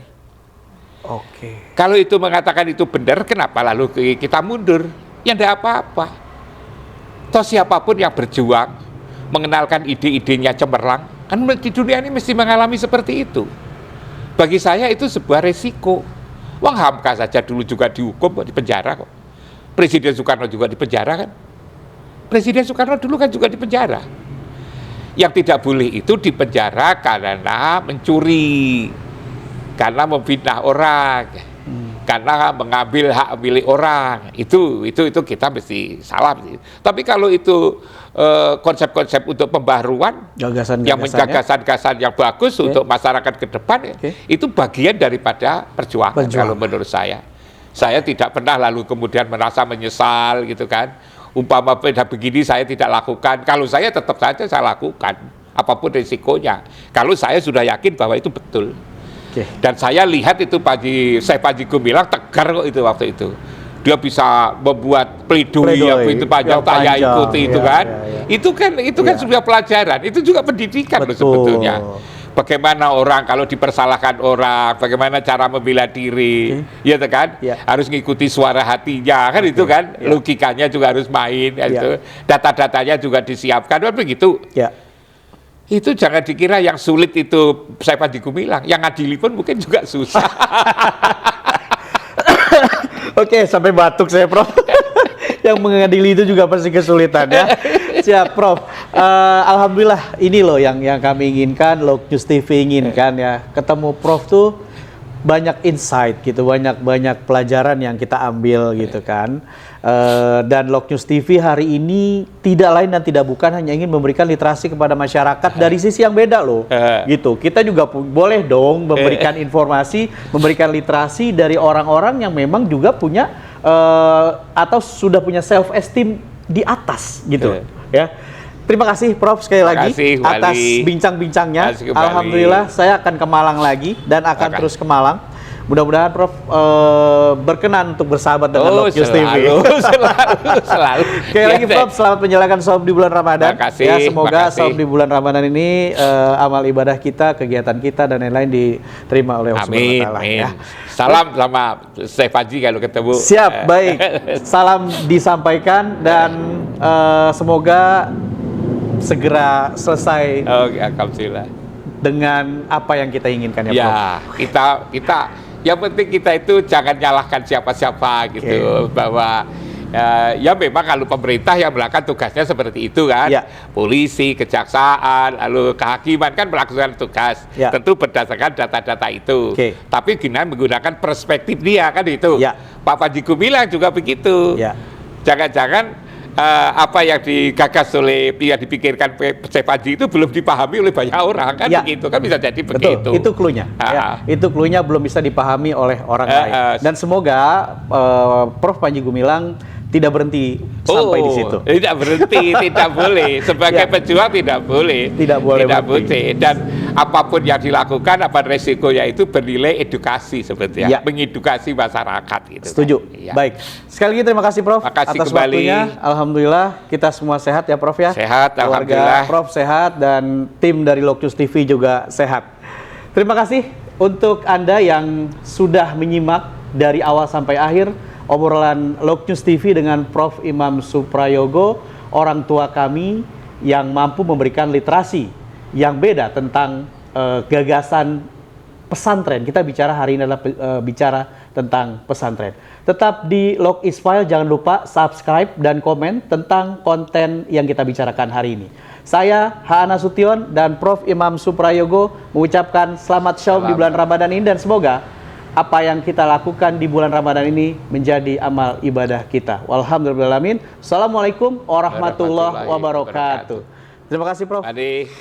Kalau itu mengatakan itu benar, kenapa lalu kita mundur? Ya tidak apa-apa. Toh siapapun yang berjuang mengenalkan ide-idenya cemerlang, kan di dunia ini mesti mengalami seperti itu. Bagi saya itu sebuah resiko. Wong Hamka saja dulu juga dihukum, di penjara kok. Presiden Soekarno juga di penjara kan. Presiden Soekarno dulu kan juga di penjara. Yang tidak boleh itu dipenjara karena mencuri, karena memfitnah orang, karena mengambil hak milik orang. Itu kita mesti salah. Tapi kalau itu konsep-konsep untuk pembaharuan, yang gagasan-gagasan yang bagus untuk masyarakat ke depan, itu bagian daripada perjuangan. Kalau menurut saya tidak pernah lalu kemudian merasa menyesal gitu kan. Umpama pada begini saya tidak lakukan, kalau saya tetap saja saya lakukan, apapun risikonya. Kalau saya sudah yakin bahwa itu betul. Dan saya lihat itu Syekh Panji Gumilang tegar kok itu waktu itu. Dia bisa membuat pledoi yang itu panjang, saya ikuti itu kan. Itu kan sebuah pelajaran, itu juga pendidikan loh sebetulnya. Bagaimana orang kalau dipersalahkan orang, bagaimana cara membela diri, ya kan? Harus ngikuti suara hatinya, kan itu kan? Logikanya juga harus main, itu. Data-datanya juga disiapkan, kan begitu. Itu jangan dikira yang sulit itu Syekh Panji Gumilang, yang ngadili pun mungkin juga susah. Oke, sampai batuk saya, Prof. Yang mengadili itu juga pasti kesulitan ya. Siap, Prof. Alhamdulillah ini loh yang kami inginkan, Lok News TV inginkan ya. Ketemu Prof tuh banyak insight gitu, banyak pelajaran yang kita ambil gitu kan. Dan Lok News TV hari ini tidak lain dan tidak bukan hanya ingin memberikan literasi kepada masyarakat dari sisi yang beda loh. Gitu. Kita juga boleh dong memberikan informasi, memberikan literasi dari orang-orang yang memang juga punya atau sudah punya self esteem di atas gitu. Ya. Terima kasih Prof sekali lagi atas bincang-bincangnya. Alhamdulillah saya akan ke Malang lagi dan akan terus ke Malang. Mudah-mudahan Prof berkenan untuk bersahabat dengan Lok News TV. Selalu. Sekali lagi Prof, selamat menjalankan saum di bulan Ramadan. Ya, semoga saum di bulan Ramadan ini amal ibadah kita, kegiatan kita dan lain-lain diterima oleh Allah Subhanahu wa taala ya. Salam sama Syekh Panji kalau ketemu. Siap, baik. Salam disampaikan dan semoga segera selesai. Alhamdulillah. Dengan apa yang kita inginkan ya, Prof. Ya, kita yang penting kita itu jangan nyalahkan siapa-siapa gitu, bahwa ya memang kalau pemerintah yang melakukan tugasnya seperti itu kan, polisi, kejaksaan, lalu kehakiman kan melakukan tugas, tentu berdasarkan data-data itu. Tapi dengan menggunakan perspektif dia kan itu. Pak Panji Gumilang juga begitu. Jangan-jangan apa yang digagas oleh, yang dipikirkan Syekh Panji itu belum dipahami oleh banyak orang kan begitu, kan bisa jadi begitu. Itu cluenya. Itu cluenya belum bisa dipahami oleh orang lain. Dan semoga Prof Panji Gumilang tidak berhenti sampai di situ. Tidak berhenti, tidak boleh. Sebagai pejuang tidak boleh. Tidak boleh. Dan apapun yang dilakukan, apa resikonya itu bernilai edukasi sebetulnya, mengedukasi masyarakat. Gitu, setuju. Kan? Baik. Sekali lagi terima kasih Prof atas waktunya. Alhamdulillah kita semua sehat ya Prof ya. Sehat, alhamdulillah. Prof sehat dan tim dari Lok News TV juga sehat. Terima kasih untuk Anda yang sudah menyimak dari awal sampai akhir obrolan Lok News TV dengan Prof Imam Suprayogo, orang tua kami yang mampu memberikan literasi yang beda tentang gagasan pesantren. Kita bicara hari ini adalah bicara tentang pesantren. Tetap di Lok Isfile, jangan lupa subscribe dan komen tentang konten yang kita bicarakan hari ini. Saya H. Nasution dan Prof Imam Suprayogo mengucapkan selamat Syaum di bulan Ramadan ini dan semoga apa yang kita lakukan di bulan Ramadan ini menjadi amal ibadah kita. Walhamdulillahirrahmanirrahim. Assalamualaikum warahmatullahi wabarakatuh. Terima kasih Prof. Adi.